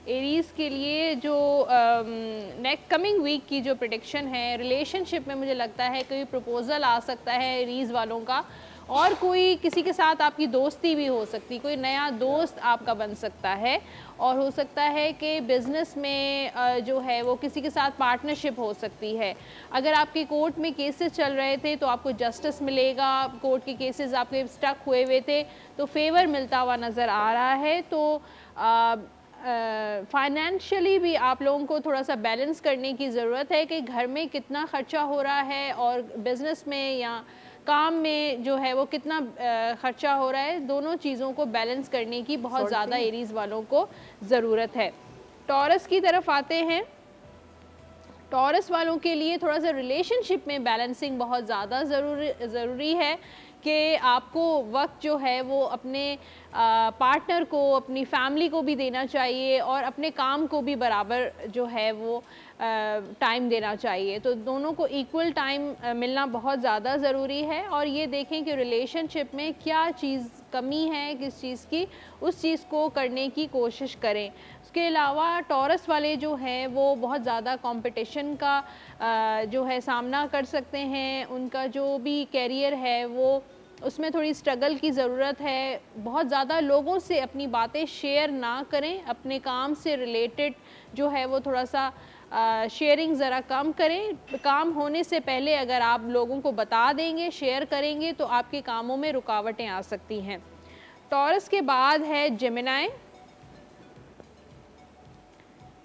एरीज के लिए जो नेक्स्ट कमिंग वीक की जो प्रेडिक्शन है, रिलेशनशिप में मुझे लगता है कोई प्रपोजल आ सकता है एरीज वालों का और कोई किसी के साथ आपकी दोस्ती भी हो सकती, कोई नया दोस्त आपका बन सकता है और हो सकता है कि बिज़नेस में जो है वो किसी के साथ पार्टनरशिप हो सकती है। अगर आपके कोर्ट में केसेस चल रहे थे तो आपको जस्टिस मिलेगा, कोर्ट के केसेस आपके स्टक हुए हुए थे तो फेवर मिलता हुआ नज़र आ रहा है। तो फाइनेंशियली भी आप लोगों को थोड़ा सा बैलेंस करने की ज़रूरत है कि घर में कितना ख़र्चा हो रहा है और बिज़नेस में या काम में जो है वो कितना ख़र्चा हो रहा है, दोनों चीज़ों को बैलेंस करने की बहुत ज़्यादा एरीज़ वालों को ज़रूरत है। टॉरस की तरफ आते हैं। टॉरस वालों के लिए थोड़ा सा रिलेशनशिप में बैलेंसिंग बहुत ज़्यादा ज़रूरी है कि आपको वक्त जो है वो अपने पार्टनर को, अपनी फैमिली को भी देना चाहिए और अपने काम को भी बराबर जो है वो टाइम देना चाहिए। तो दोनों को इक्वल टाइम मिलना बहुत ज़्यादा ज़रूरी है और ये देखें कि रिलेशनशिप में क्या चीज़ कमी है, किस चीज़ की, उस चीज़ को करने की कोशिश करें। उसके अलावा टॉरस वाले जो हैं वो बहुत ज़्यादा कंपटीशन का जो है सामना कर सकते हैं। उनका जो भी कैरियर है वो उसमें थोड़ी स्ट्रगल की ज़रूरत है। बहुत ज़्यादा लोगों से अपनी बातें शेयर ना करें, अपने काम से रिलेटेड जो है वो थोड़ा सा शेयरिंग ज़रा कम करें। काम होने से पहले अगर आप लोगों को बता देंगे, शेयर करेंगे तो आपके कामों में रुकावटें आ सकती हैं। टॉरस के बाद है जेमिनाई।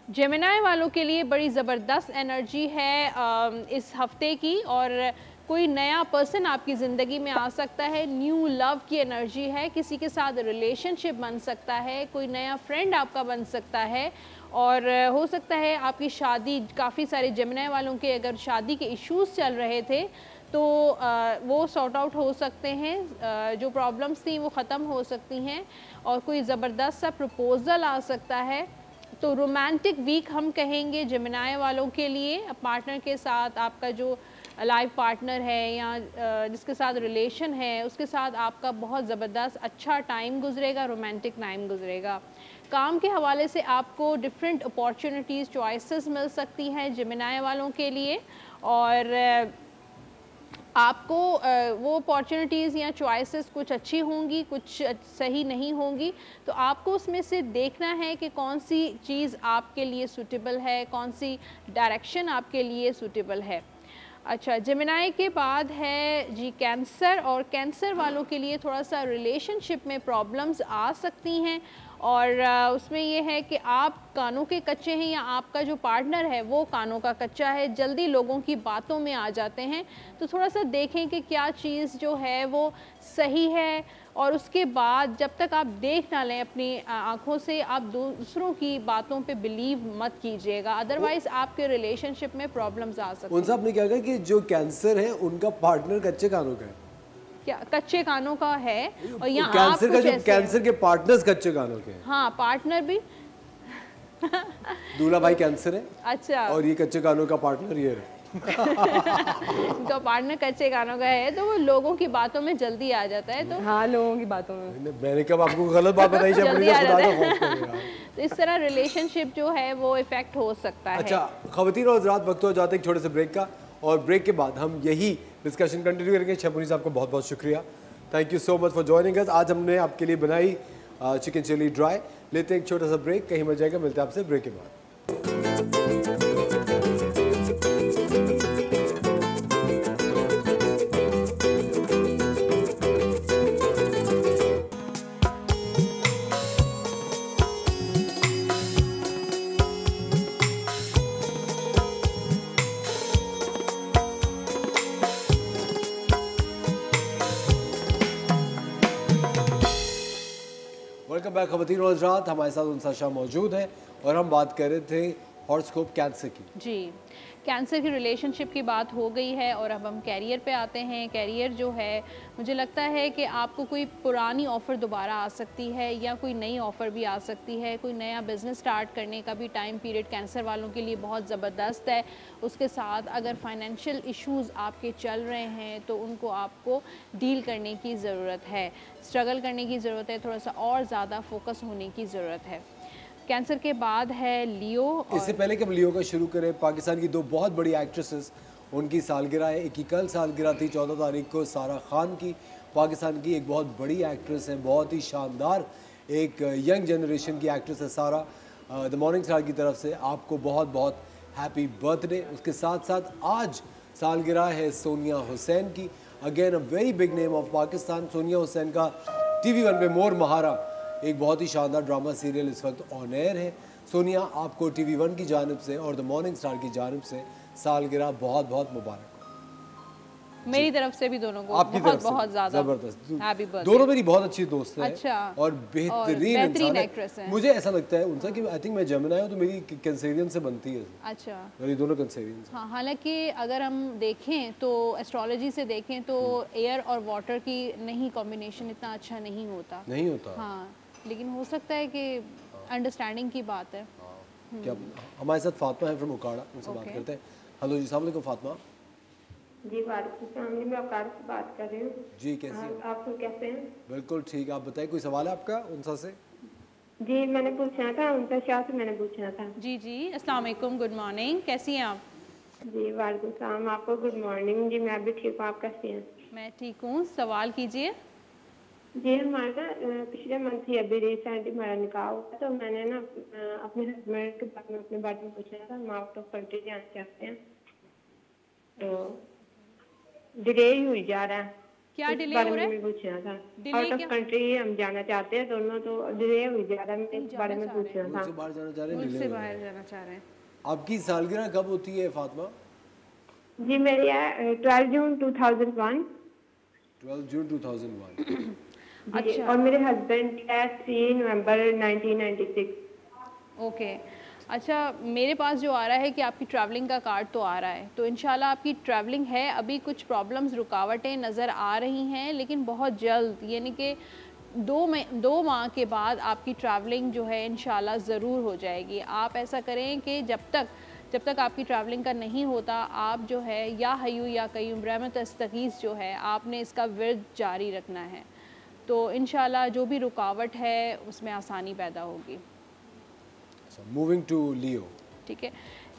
जेमिनाई वालों के लिए बड़ी ज़बरदस्त एनर्जी है इस हफ्ते की, और कोई नया पर्सन आपकी ज़िंदगी में आ सकता है, न्यू लव की एनर्जी है, किसी के साथ रिलेशनशिप बन सकता है, कोई नया फ्रेंड आपका बन सकता है, और हो सकता है आपकी शादी, काफ़ी सारे जेमिनाई वालों के अगर शादी के इश्यूज़ चल रहे थे तो वो सॉर्ट आउट हो सकते हैं, जो प्रॉब्लम्स थी वो ख़त्म हो सकती हैं, और कोई ज़बरदस्त सा प्रपोज़ल आ सकता है। तो रोमांटिक वीक हम कहेंगे जेमिनाई वालों के लिए, पार्टनर के साथ, आपका जो लाइफ पार्टनर है या जिसके साथ रिलेशन है उसके साथ आपका बहुत ज़बरदस्त अच्छा टाइम गुजरेगा, रोमांटिक टाइम गुजरेगा। काम के हवाले से आपको डिफरेंट अपॉर्चुनिटीज़, चॉइसेस मिल सकती हैं जेमिनाई वालों के लिए, और आपको वो अपॉर्चुनिटीज़ या चॉइसेस कुछ अच्छी होंगी, कुछ सही नहीं होंगी, तो आपको उसमें से देखना है कि कौन सी चीज़ आपके लिए सूटेबल है, कौन सी डायरेक्शन आपके लिए सूटेबल है। अच्छा, जेमिनाई के बाद है जी कैंसर, और कैंसर वालों के लिए थोड़ा सा रिलेशनशिप में प्रॉब्लम्स आ सकती हैं, और उसमें ये है कि आप कानों के कच्चे हैं या आपका जो पार्टनर है वो कानों का कच्चा है, जल्दी लोगों की बातों में आ जाते हैं। तो थोड़ा सा देखें कि क्या चीज़ जो है वो सही है, और उसके बाद जब तक आप देख ना लें अपनी आँखों से, आप दूसरों की बातों पे बिलीव मत कीजिएगा, अदरवाइज़ आपके रिलेशनशिप में प्रॉब्लम्स आ सकती हैं। उनसे आपने क्या कहा कि जो कैंसर है उनका पार्टनर कच्चे कानों का है? क्या कच्चे कानों का है, और यहाँ कैंसर का, जो ऐसे कैंसर के पार्टनर्स कच्चे कानों के हैं। हाँ, पार्टनर भी दूल्हा भाई कैंसर है, अच्छा, और ये कच्चे कानों का पार्टनर ये है। उनका पार्टनर कच्चे कानों का है, तो वो लोगों की बातों में जल्दी आ जाता है। तो हाँ, लोगों की बातों में मैंने कब आपको गलत बात बताई? जल्दी आ जाता है। तो इस तरह रिलेशनशिप जो है वो इफेक्ट हो सकता है। अच्छा ख़वातीन और हज़रात, वक्त हो जाते हैं एक छोटे से ब्रेक का, और ब्रेक के बाद हम यही डिस्कशन कंटिन्यू करेंगे। शेफ साहब को बहुत बहुत शुक्रिया, thank you so much for joining us. आज हमने आपके लिए बनाई चिकन चिली ड्राई। लेते हैं एक छोटा सा ब्रेक, कहीं मर जाएगा। मिलते हैं आपसे ब्रेक के बाद। वेलकम बैक ख़वातीन और हज़रात, हमारे साथ उनसा शाह मौजूद है, और हम बात कर रहे थे हॉरोस्कोप कैंसर की। जी, कैंसर की रिलेशनशिप की बात हो गई है, और अब हम कैरियर पे आते हैं। कैरियर जो है, मुझे लगता है कि आपको कोई पुरानी ऑफ़र दोबारा आ सकती है, या कोई नई ऑफ़र भी आ सकती है। कोई नया बिज़नेस स्टार्ट करने का भी टाइम पीरियड कैंसर वालों के लिए बहुत ज़बरदस्त है। उसके साथ अगर फाइनेंशियल इश्यूज़ आपके चल रहे हैं तो उनको आपको डील करने की ज़रूरत है, स्ट्रगल करने की ज़रूरत है, थोड़ा सा और ज़्यादा फोकस होने की ज़रूरत है। कैंसर के बाद है लियो। इससे पहले कि हम लियो का शुरू करें, पाकिस्तान की दो बहुत बड़ी एक्ट्रेसेस, उनकी सालगिरह है। एक ही कल सालगिरह थी 14 तारीख को, सारा खान की। पाकिस्तान की एक बहुत बड़ी एक्ट्रेस है, बहुत ही शानदार एक यंग जनरेशन की एक्ट्रेस है सारा। द मॉर्निंग स्टार की तरफ से आपको बहुत बहुत हैप्पी बर्थडे। उसके साथ साथ आज सालगिरह है सोनिया हुसैन की, again a very big name of Pakistan. Sonia Hussain का TV1 पे मोर महारा एक बहुत ही शानदार ड्रामा सीरियल इस वक्त ऑन एयर है। सोनिया, आपको TV1 की जानिब से और द मॉर्निंग स्टार की जानिब से सालगिरह बहुत बहुत मुबारक। मेरी तरफ से भी दोनों को आपकी बहुत तरफ से बहुत ज़्यादा जबरदस्त। Happy birthday. दोनों मेरी बहुत अच्छी दोस्त हैं। अच्छा, और बेहतरीन इंसान एक्ट्रेस है। हैं। मुझे ऐसा लगता है उनसे कि आई थिंक मैं जेमिनी हूं तो मेरी कैंसेरियन से बनती है। अच्छा, मेरी दोनों कैंसेरियन। हाँ, हालांकि अगर हम देखें तो एस्ट्रोलॉजी से देखें तो एयर और वाटर की नहीं कॉम्बिनेशन इतना अच्छा नहीं होता। नहीं होता। हाँ, लेकिन हो सकता है कि अंडरस्टैंडिंग की बात है। क्या हमारे साथ फातिमा है फ्रॉम उकाड़ा, उनसे बात Okay. करते हैं। हेलो जी, अस्सलाम वालेकुम फातिमा जी, वालेकुम सलाम जी, मैं अवकार से बात कर रही हूँ। जी। कैसी हैं? आप लोग कैसे हैं? बिल्कुल ठीक। आप बताइए, कोई सवाल है आपका उनसा से? जी, मैंने पूछना था, उनका शाह से मैंने पूछना था। जी जी, अस्सलाम वालेकुम, गुड मॉर्निंग, कैसी हैं आप? जी, वालेकुम सलाम, आपको गुड मॉर्निंग। जी, मैं भी ठीक हूँ, आप कैसी हैं? मैं ठीक हूँ, सवाल कीजिए। जी, हमारा पिछले मंथ ही अभी रिसेंटली हमारा निकाह हुआ, तो मैंने ना अपने हस्बैंड के बारे में, अपने बारे में पूछना था। हम आउट ऑफ कंट्री जाना चाहते हैं, तो डिले ही हुई जा रहा है। क्या इस डिले बारे हो में रहा है? मैं पूछना था। डिले आउट ऑफ क्या? कंट्री हम जाना चाहते हैं दोनों, तो डिले हुई ज़्यादा, मैं इस बारे में पूछना मुल्क था। से बाहर जाना चाह रहे हैं, मुल्क डिले से हो रहा बाहर है। जाना चाह रहे हैं। आपकी सालगिरह कब होती है फातिमा? जी मेरी है 12 जून 2001। 12 जून 2001। जी, अच्छा। और मेरे हस्बैंड की है 3 नवंबर 1996। ओके। अच्छा, मेरे पास जो आ रहा है कि आपकी ट्रैवलिंग का कार्ड तो आ रहा है, तो इंशाल्लाह आपकी ट्रैवलिंग है। अभी कुछ प्रॉब्लम्स, रुकावटें नज़र आ रही हैं, लेकिन बहुत जल्द, यानी कि 2 माह के बाद आपकी ट्रैवलिंग जो है इंशाल्लाह ज़रूर हो जाएगी। आप ऐसा करें कि जब तक आपकी ट्रैवलिंग का नहीं होता, आप जो है या हय्यू या कय्यूम रहमत अस्तगीस जो है आपने इसका विर्द जारी रखना है, तो इंशाल्लाह जो भी रुकावट है उसमें आसानी पैदा होगी। मूविंग टू लियो। ठीक है,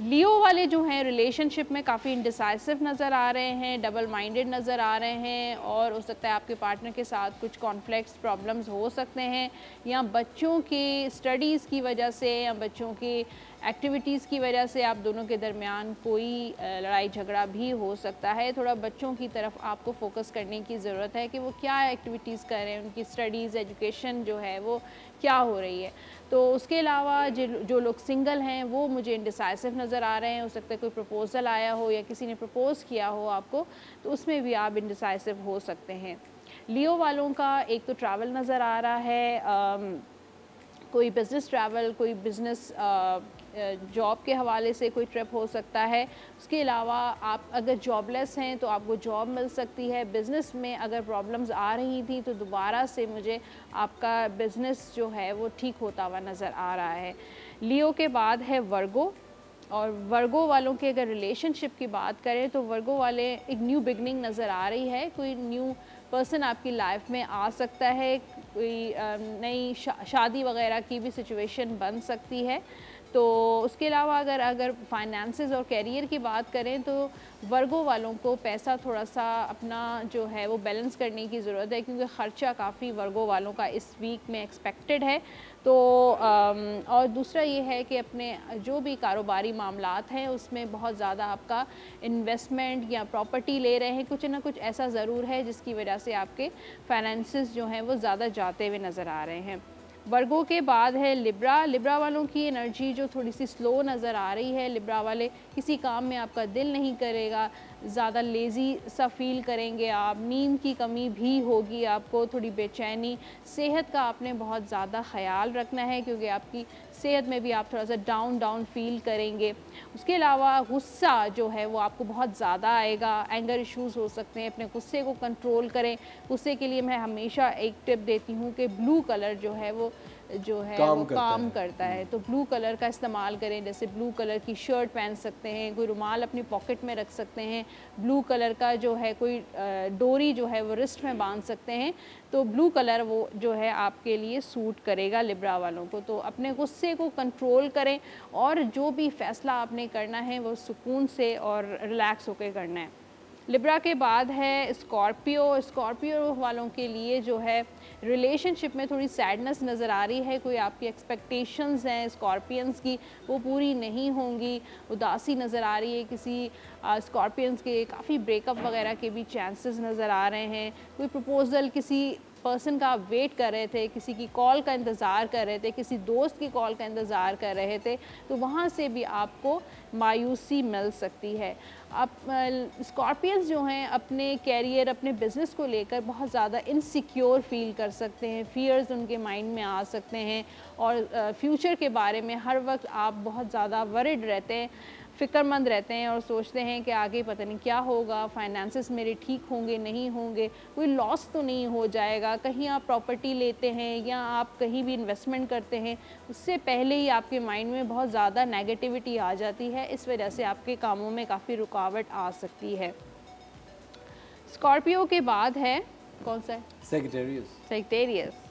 लियो वाले जो हैं रिलेशनशिप में काफ़ी इंडिसाइसिव नज़र आ रहे हैं, डबल माइंडेड नज़र आ रहे हैं, और हो सकता है आपके पार्टनर के साथ कुछ कॉन्फ्लिक्ट्स, प्रॉब्लम्स हो सकते हैं, या बच्चों की स्टडीज़ की वजह से या बच्चों की एक्टिविटीज़ की वजह से आप दोनों के दरमियान कोई लड़ाई झगड़ा भी हो सकता है। थोड़ा बच्चों की तरफ आपको फोकस करने की ज़रूरत है कि वो क्या एक्टिविटीज़ कर रहे हैं, उनकी स्टडीज़, एजुकेशन जो है वो क्या हो रही है। तो उसके अलावा जो लोग सिंगल हैं वो मुझे इंडिसाइसिव नज़र आ रहे हैं। हो सकता है कोई प्रपोज़ल आया हो या किसी ने प्रपोज़ किया हो आपको, तो उसमें भी आप इंडिसाइसिव हो सकते हैं। लियो वालों का एक तो ट्रैवल नज़र आ रहा है, कोई बिज़नेस ट्रैवल, कोई बिज़नेस जॉब के हवाले से कोई ट्रिप हो सकता है। उसके अलावा आप अगर जॉबलेस हैं तो आपको जॉब मिल सकती है। बिज़नेस में अगर प्रॉब्लम्स आ रही थी तो दोबारा से मुझे आपका बिज़नेस जो है वो ठीक होता हुआ नज़र आ रहा है। लियो के बाद है वर्गो, और वर्गो वालों के अगर रिलेशनशिप की बात करें तो वर्गो वाले एक न्यू बिगनिंग नज़र आ रही है। कोई न्यू पर्सन आपकी लाइफ में आ सकता है, कोई नई शादी वगैरह की भी सिचुएशन बन सकती है। तो उसके अलावा अगर फाइनेंसेस और कैरियर की बात करें तो वर्गो वालों को पैसा थोड़ा सा अपना जो है वो बैलेंस करने की ज़रूरत है, क्योंकि ख़र्चा काफ़ी वर्गो वालों का इस वीक में एक्सपेक्टेड है। तो और दूसरा ये है कि अपने जो भी कारोबारी मामलात हैं उसमें बहुत ज़्यादा आपका इन्वेस्टमेंट या प्रॉपर्टी ले रहे हैं, कुछ ना कुछ ऐसा ज़रूर है जिसकी वजह से आपके फाइनेंसेस जो हैं वो ज़्यादा जाते हुए नज़र आ रहे हैं। वर्गो के बाद है लिब्रा। लिब्रा वालों की एनर्जी जो थोड़ी सी स्लो नज़र आ रही है। लिब्रा वाले किसी काम में आपका दिल नहीं करेगा, ज़्यादा लेज़ी सा फील करेंगे आप, नींद की कमी भी होगी आपको, थोड़ी बेचैनी। सेहत का आपने बहुत ज़्यादा ख़याल रखना है, क्योंकि आपकी सेहत में भी आप थोड़ा सा डाउन फील करेंगे। उसके अलावा गुस्सा जो है वो आपको बहुत ज़्यादा आएगा, एंगर इश्यूज़ हो सकते हैं। अपने गुस्से को कंट्रोल करें। गुस्से के लिए मैं हमेशा एक टिप देती हूँ कि ब्लू कलर जो है वो काम करता है, तो ब्लू कलर का इस्तेमाल करें। जैसे ब्लू कलर की शर्ट पहन सकते हैं, कोई रुमाल अपनी पॉकेट में रख सकते हैं, ब्लू कलर का जो है कोई डोरी जो है वो रिस्ट में बांध सकते हैं। तो ब्लू कलर वो जो है आपके लिए सूट करेगा लिब्रा वालों को। तो अपने गुस्से को कंट्रोल करें, और जो भी फ़ैसला आपने करना है वो सुकून से और रिलैक्स होकर करना है। लिब्रा के बाद है स्कॉर्पियो। स्कॉर्पियो वालों के लिए जो है रिलेशनशिप में थोड़ी सैडनेस नज़र आ रही है। कोई आपकी एक्सपेक्टेशंस हैं स्कॉर्पियंस की, वो पूरी नहीं होंगी। उदासी नज़र आ रही है। किसी स्कॉर्पियंस के काफ़ी ब्रेकअप वगैरह के भी चांसेस नज़र आ रहे हैं। कोई प्रपोज़ल किसी पर्सन का आप वेट कर रहे थे, किसी की कॉल का इंतज़ार कर रहे थे, किसी दोस्त की कॉल का इंतज़ार कर रहे थे, तो वहाँ से भी आपको मायूसी मिल सकती है। आप स्कॉर्पियंस जो हैं अपने कैरियर, अपने बिज़नेस को लेकर बहुत ज़्यादा इनसिक्योर फील कर सकते हैं। फियर्स उनके माइंड में आ सकते हैं, और फ्यूचर के बारे में हर वक्त आप बहुत ज़्यादा वरिड रहते हैं, फ़िक्रमंद रहते हैं, और सोचते हैं कि आगे पता नहीं क्या होगा, फाइनेंसेस मेरे ठीक होंगे नहीं होंगे, कोई लॉस तो नहीं हो जाएगा। कहीं आप प्रॉपर्टी लेते हैं या आप कहीं भी इन्वेस्टमेंट करते हैं, उससे पहले ही आपके माइंड में बहुत ज़्यादा नेगेटिविटी आ जाती है। इस वजह से आपके कामों में काफ़ी रुकावट आ सकती है। स्कॉर्पियो के बाद है कौन सा है? सेजिटेरियस।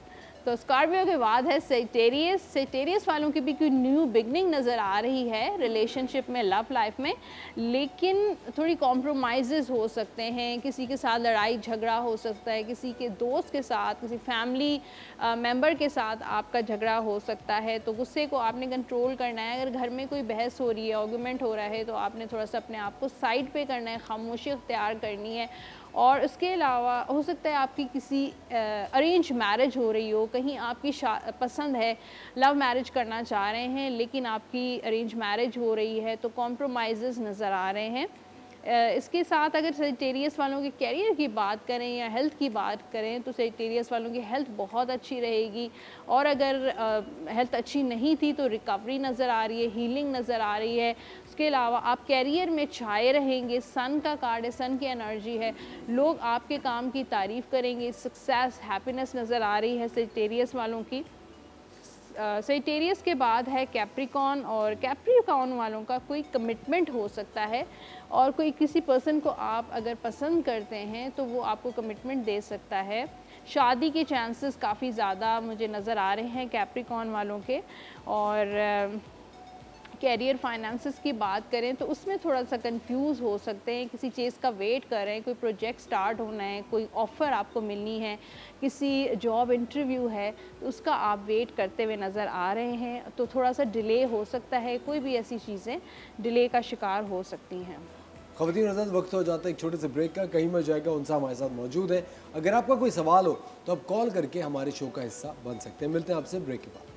तो स्कॉर्पियो के बाद है सेजिटेरियस। सेजिटेरियस वालों की भी कोई न्यू बिगनिंग नज़र आ रही है रिलेशनशिप में, लव लाइफ में, लेकिन थोड़ी कॉम्प्रोमाइज़ हो सकते हैं। किसी के साथ लड़ाई झगड़ा हो सकता है, किसी के दोस्त के साथ, किसी फैमिली मेंबर के साथ आपका झगड़ा हो सकता है। तो गुस्से को आपने कंट्रोल करना है। अगर घर में कोई बहस हो रही है, आर्गुमेंट हो रहा है, तो आपने थोड़ा सा अपने आप को साइड पे करना है, खामोशी इख्तियार करनी है, और उसके अलावा हो सकता है आपकी किसी अरेंज मैरिज हो रही हो, कहीं आपकी पसंद है, लव मैरिज करना चाह रहे हैं लेकिन आपकी अरेंज मैरिज हो रही है, तो कॉम्प्रोमाइज़ नज़र आ रहे हैं। इसके साथ अगर सेजिटेरियस वालों के कैरियर की बात करें या हेल्थ की बात करें तो सेजिटेरियस वालों की हेल्थ बहुत अच्छी रहेगी, और अगर हेल्थ अच्छी नहीं थी तो रिकवरी नज़र आ रही है, हीलिंग नज़र आ रही है। उसके अलावा आप कैरियर में छाए रहेंगे, सन का कार्ड है, सन की एनर्जी है, लोग आपके काम की तारीफ़ करेंगे, सक्सेस हैप्पीनेस नज़र आ रही है सेजिटेरियस वालों की। सेजिटेरियस के बाद है कैप्रिकॉर्न, और कैप्रिकॉर्न वालों का कोई कमिटमेंट हो सकता है, और कोई किसी पर्सन को आप अगर पसंद करते हैं तो वो आपको कमिटमेंट दे सकता है। शादी के चांसेस काफ़ी ज़्यादा मुझे नज़र आ रहे हैं कैप्रिकॉर्न वालों के। और कैरियर फाइनेंसेस की बात करें तो उसमें थोड़ा सा कंफ्यूज हो सकते हैं, किसी चीज़ का वेट कर रहे हैं, कोई प्रोजेक्ट स्टार्ट होना है, कोई ऑफ़र आपको मिलनी है, किसी जॉब इंटरव्यू है तो उसका आप वेट करते हुए नज़र आ रहे हैं, तो थोड़ा सा डिले हो सकता है, कोई भी ऐसी चीज़ें डिले का शिकार हो सकती हैं। ख़वातीन हज़रात, वक्त हो जाता है एक छोटे से ब्रेक का, कहीं मर जाएगा उनसा हमारे साथ मौजूद है। अगर आपका कोई सवाल हो तो आप कॉल करके हमारे शो का हिस्सा बन सकते हैं। मिलते हैं आपसे ब्रेक के बाद।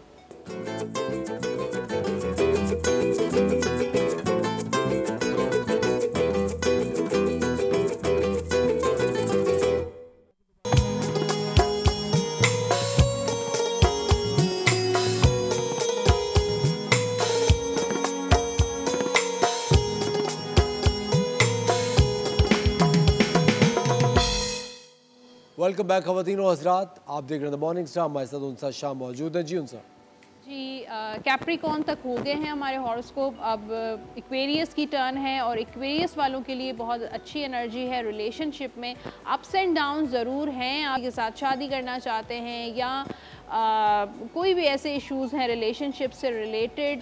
वेलकम बैक ख़वातीन और हज़रात, आप देख रहे हैं द मॉर्निंग स्टार। हमारे साथ उनसा शाह मौजूद है। जी उनसा जी, कैप्रिकॉर्न तक हो गए हैं हमारे हॉरोस्कोप, अब एक्वेरियस की टर्न है, और एक्वेरियस वालों के लिए बहुत अच्छी एनर्जी है। रिलेशनशिप में अप्स एंड डाउन ज़रूर हैं, आपके साथ शादी करना चाहते हैं या कोई भी ऐसे इश्यूज़ हैं रिलेशनशिप से रिलेटेड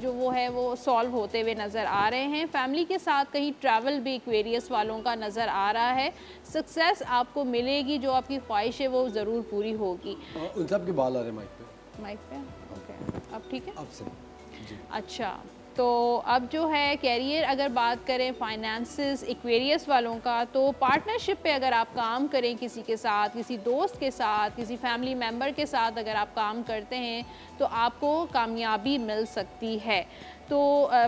जो वो है वो सॉल्व होते हुए नज़र आ रहे हैं। फैमिली के साथ कहीं ट्रैवल भी एक्वेरियस वालों का नज़र आ रहा है। सक्सेस आपको मिलेगी, जो आपकी ख्वाहिश है वो ज़रूर पूरी होगी। उन सब के बाल आ रहे हैं माइक पे, ओके, अब ठीक है, अब से जी। अच्छा, तो अब जो है कैरियर अगर बात करें फाइनेंसेस एक्वेरियस वालों का, तो पार्टनरशिप पे अगर आप काम करें किसी के साथ, किसी दोस्त के साथ, किसी फैमिली मेम्बर के साथ अगर आप काम करते हैं तो आपको कामयाबी मिल सकती है। तो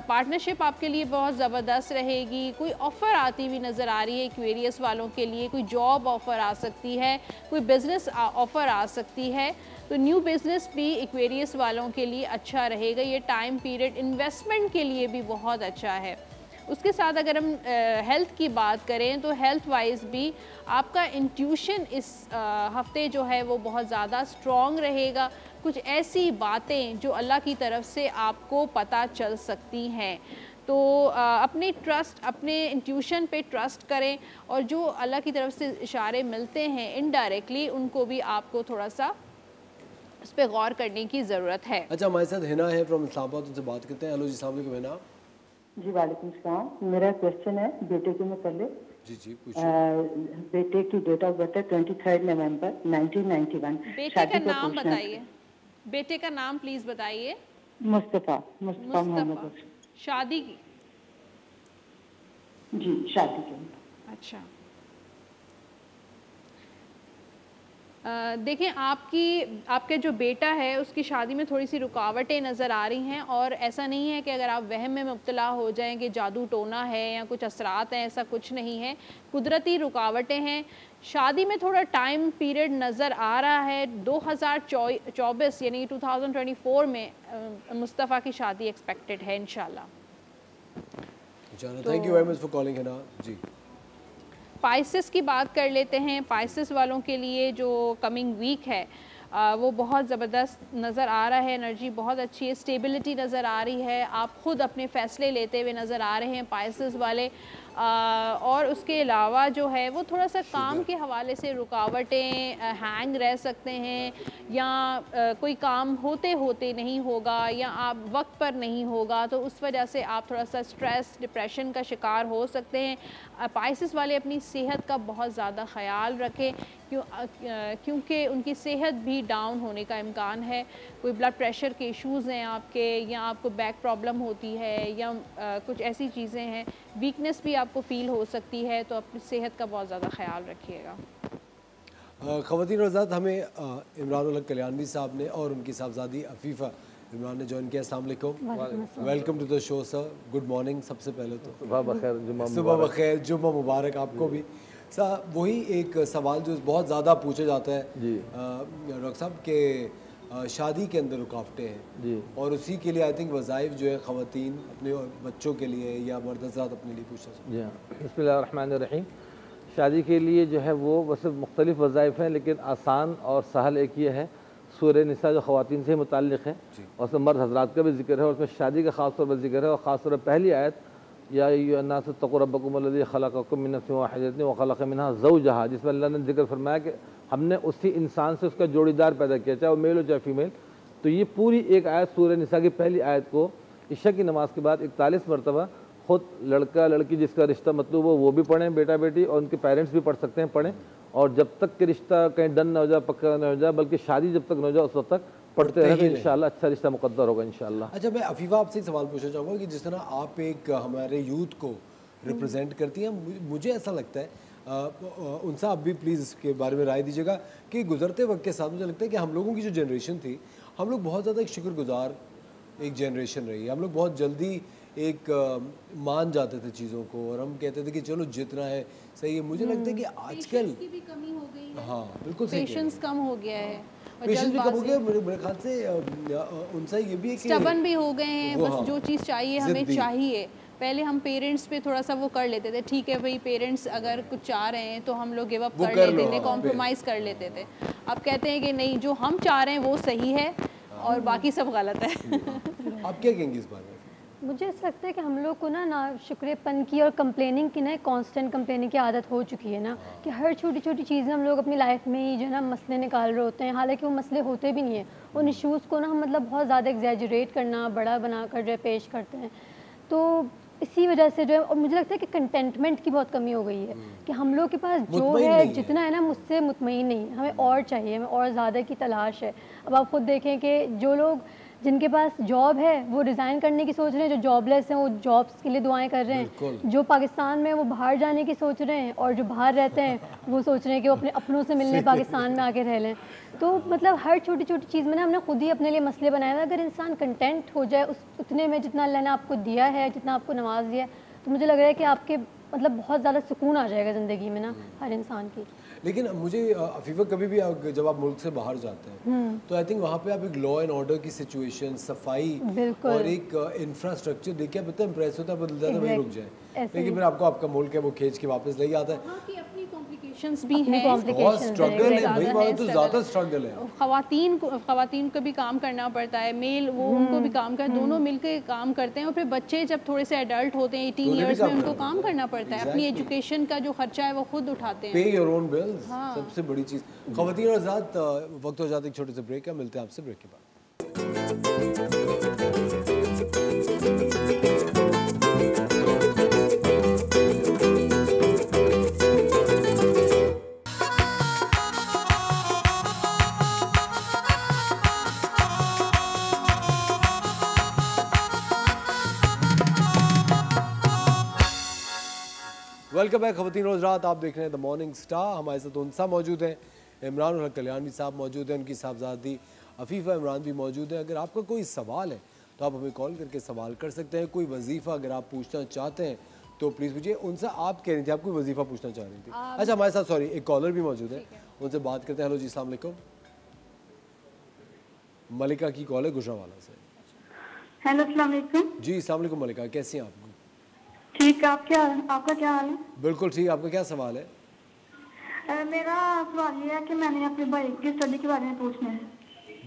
पार्टनरशिप आपके लिए बहुत ज़बरदस्त रहेगी। कोई ऑफ़र आती हुई नज़र आ रही है एक्वेरियस वालों के लिए, कोई जॉब ऑफ़र आ सकती है, कोई बिज़नेस ऑफ़र आ सकती है, तो न्यू बिज़नेस भी एक्वेरियस वालों के लिए अच्छा रहेगा। ये टाइम पीरियड इन्वेस्टमेंट के लिए भी बहुत अच्छा है। उसके साथ अगर हम हेल्थ की बात करें तो हेल्थ वाइज भी आपका इंट्यूशन इस हफ्ते जो है वो बहुत ज़्यादा स्ट्रॉन्ग रहेगा। कुछ ऐसी बातें जो अल्लाह की तरफ से आपको पता चल सकती हैं, तो अपने इंट्यूशन पे ट्रस्ट करें, और जो अल्लाह की तरफ से इशारे मिलते हैं इनडायरेक्टली उनको भी आपको थोड़ा सा उस पर गौर करने की ज़रूरत है। अच्छा, हमारे साथ हिना है फ्रॉम इस्लामाबाद, उनसे बात करते हैं। हेलो जी, अस्सलाम वालेकुम हिना। जी वालेकुम सलाम। मेरा क्वेश्चन है बेटे के मतलब। जी जी पूछिए। बेटे की डेट ऑफ बर्थ है 23 नवंबर 1991। बेटे का नाम बताइए, बेटे का नाम प्लीज बताइए। मुस्तफ़ा मोहम्मद। शादी की? जी शादी की। अच्छा, देखें आपके जो बेटा है उसकी शादी में थोड़ी सी रुकावटें नज़र आ रही हैं, और ऐसा नहीं है कि अगर आप वहम में मुब्तला हो जाएं कि जादू टोना है या कुछ असरात हैं, ऐसा कुछ नहीं है। कुदरती रुकावटें हैं। शादी में थोड़ा टाइम पीरियड नज़र आ रहा है। 2024 यानी 2024 में मुस्तफ़ा की शादी एक्सपेक्टेड है इंशाल्लाह। Thank you very much for calling Hina ji. पाइसेस की बात कर लेते हैं। पाइसेस वालों के लिए जो कमिंग वीक है वो बहुत ज़बरदस्त नज़र आ रहा है। एनर्जी बहुत अच्छी है, स्टेबिलिटी नज़र आ रही है, आप ख़ुद अपने फ़ैसले लेते हुए नज़र आ रहे हैं पाइसेस वाले। और उसके अलावा जो है वो थोड़ा सा काम के हवाले से रुकावटें हैंग रह सकते हैं, या कोई काम होते होते नहीं होगा, या आप वक्त पर नहीं होगा, तो उस वजह से आप थोड़ा सा स्ट्रेस डिप्रेशन का शिकार हो सकते हैं। पाइसेस वाले अपनी सेहत का बहुत ज़्यादा ख़याल रखें, क्योंकि उनकी सेहत भी डाउन होने का इम्कान है। कोई ब्लड प्रेशर के इश्यूज़ हैं आपके, या आपको बैक प्रॉब्लम होती है, या कुछ ऐसी चीज़ें हैं वीकनेस भी आपको फील हो सकती है, तो अपनी सेहत का बहुत ज़्यादा ख्याल रखिएगा। ख़वातीन और हज़रात, हमें इमरान उल हक कल्याणवी साहब ने और उनकी साहबजादी अफीफ़ा इमरान ने ज्वाइन किया। अस्सलाम वालेकुम, welcome to the show sir, good morning. सबसे पहले तो सुबह बखैर, जुम्मा मुबारक आपको भी। सर, वही एक सवाल जो बहुत ज़्यादा पूछा जाता है डॉक्टर साहब के शादी के अंदर रुकावटें हैं जी, और उसी के लिए आई थिंक वज़ाइफ जो है ख़वातीन अपने बच्चों के लिए या मर्द हज़रात अपने लिए पूछना चाहिए। जी हाँ, बिस्मिल्लाहिर्रहमानिर्रहीम। शादी के लिए जो है वो बस मुख्तलिफ़ वज़ाइफ हैं, लेकिन आसान और सहल एक ये है, सूरह निसा जो ख़वातीन से मुताल्लिक़ है और उसमें मर्द हज़रात का भी जिक्र है और उसमें शादी का ख़ास तौर पर जिक्र है। और ख़ास तौर पर पहली आयत या अय्युहन्नास इत्तक़ू रब्बकुम अल्लज़ी ख़लक़कुम मिन नफ़्सिन वाहिदतिन व ख़लक़ मिन्हा ज़ौजहा, जिसमें अल्लाह ने जिक्र फरमाया कि हमने उसी इंसान से उसका जोड़ीदार पैदा किया, चाहे वो मेल हो चाहे फीमेल। तो ये पूरी एक आयत सूरह निसा की पहली आयत को इशा की नमाज के बाद 41 मरतबा ख़ुद लड़का लड़की जिसका रिश्ता मतलूब हो वो भी पढ़ें, बेटा बेटी, और उनके पेरेंट्स भी पढ़ सकते हैं, पढ़ें। और जब तक कि रिश्ता कहीं डन न हो जाए, पक्का न हो जाए, बल्कि शादी जब तक न हो जाए उस वक्त तक पढ़ते रहें तो इंशाल्लाह अच्छा रिश्ता मुक़द्दर होगा इंशाल्लाह। अच्छा, मैं अफीफ़ा आपसे एक सवाल पूछना चाहूँगा कि जिस तरह आप एक हमारे यूथ को रिप्रेजेंट करती हैं, मुझे ऐसा लगता है उनसे आप भी प्लीज़ इसके बारे में राय दीजिएगा कि गुज़रते वक्त के साथ मुझे लगता है कि हम लोगों की जो जनरेशन थी, हम लोग बहुत ज़्यादा एक शुक्रगुज़ार एक जनरेशन रही है। हम लोग बहुत जल्दी एक मान जाते थे चीज़ों को और हम कहते थे कि चलो जितना है सही है। मुझे लगता है कि आजकल की भी कमी हो गई है। हाँ बिल्कुल सही, पेशेंस कम हो गया है, पेशेंस भी कम हो गया मेरे ख्याल से। उनसे ये भी है कि स्टबन भी हो गए हैं, बस जो चीज़ चाहिए हमें चाहिए। पहले हम पेरेंट्स पे थोड़ा सा वो कर लेते थे, ठीक है भाई पेरेंट्स अगर कुछ चाह रहे हैं तो हम लोग गिव अप कर लेते थे, कॉम्प्रोमाइज़ कर लेते थे। अब कहते हैं कि नहीं, जो हम चाह रहे हैं वो सही है और बाकी सब गलत है। आप क्या कहेंगे इस बारे में? मुझे ऐसा लगता है कि हम लोग को ना शुक्रेपन की और कंप्लेनिंग की ना कांस्टेंट कंप्लेनिंग की आदत हो चुकी है ना, कि हर छोटी छोटी चीज़ हम लोग अपनी लाइफ में ही जो है ना मसले निकाल रहे होते हैं, हालांकि वो मसले होते भी नहीं है। उन इशूज़ को ना हम मतलब बहुत ज़्यादा एग्जैजरेट करना, बड़ा बना कर जो है पेश करते हैं। तो इसी वजह से जो है, और मुझे लगता है कि कंटेंटमेंट की बहुत कमी हो गई है कि हम लोग के पास जो है जितना है ना मुझसे मुतमईन नहीं, हमें और चाहिए, हमें और ज़्यादा की तलाश है। अब आप खुद देखें कि जो लोग जिनके पास जॉब है वो रिज़ाइन करने की सोच रहे हैं, जो जॉबलेस हैं वो जॉब्स के लिए दुआएं कर रहे हैं, जो पाकिस्तान में वो बाहर जाने की सोच रहे हैं, और जो बाहर रहते हैं वो सोच रहे हैं कि वो अपने अपनों से मिलने पाकिस्तान में आके रह लें। तो मतलब हर छोटी छोटी चीज़ में ना हमने खुद ही अपने लिए मसले बनाए हुए। अगर इंसान कंटेंट हो जाए उस उतने में जितना अल्लाह ने आपको दिया है, जितना आपको नवाज दिया है, तो मुझे लग रहा है कि आपके मतलब बहुत ज़्यादा सुकून आ जाएगा ज़िंदगी में ना हर इंसान की। लेकिन मुझे अफीफ़ा कभी भी जब आप मुल्क से बाहर जाते हैं तो आई थिंक वहाँ पे आप एक लॉ एंड ऑर्डर की सिचुएशन, सफाई और एक इंफ्रास्ट्रक्चर देख के आप इतना इंप्रेस होता है, बदल जाता है वहीं रुक जाए। लेकिन फिर आपको आपका मुल्क है वो खींच के वापस ले आता है। कॉम्प्लिकेशंस भी हैं, बहुत स्ट्रगल है भाई, बहुत तो ज़्यादा स्ट्रगल है। ख़वातीन को भी काम करना पड़ता है, मेल वो उनको भी काम कर, दोनों मिलकर काम करते हैं। और फिर बच्चे जब थोड़े से एडल्ट होते हैं 18 ईयर्स में, उनको काम करना पड़ता है, अपनी एजुकेशन का जो खर्चा है वो खुद उठाते हैं। पे योर ओन बिल्स, सबसे बड़ी चीज़। ख़वातीन और हज़रात, वक्त हो जाता है एक छोटे से ब्रेक का, मिलते हैं आपसे ब्रेक के बाद। वेलकम बैक ख़वातीन और हज़रात, आप देख रहे हैं द मॉर्निंग स्टार। हमारे साथ उनसा मौजूद हैं, इमरान उल हक कल्याणवी साहब मौजूद हैं, उनकी साहबजादी अफीफ़ा इमरान भी मौजूद हैं। अगर आपका कोई सवाल है तो आप हमें कॉल करके सवाल कर सकते हैं। कोई वजीफ़ा अगर आप पूछना चाहते हैं तो प्लीज़ पूछिए। उनसे आप कह रही थी आप कोई वजीफ़ा पूछना चाह रही थी। अच्छा, हमारे साथ सॉरी एक कॉलर भी मौजूद है, उनसे बात करते हैं। हेलो जी, अस्सलाम वालेकुम। मलिका की कॉल है गुजरांवाला से। हेलो, अस्सलाम वालेकुम। जी अस्सलाम वालेकुम मलिका, कैसी हैं आप? ठीक, आपका क्या हाल है? बिल्कुल ठीक। आपका क्या सवाल है? मेरा सवाल ये है कि मैंने अपने भाई की स्टडी के बारे में पूछना है।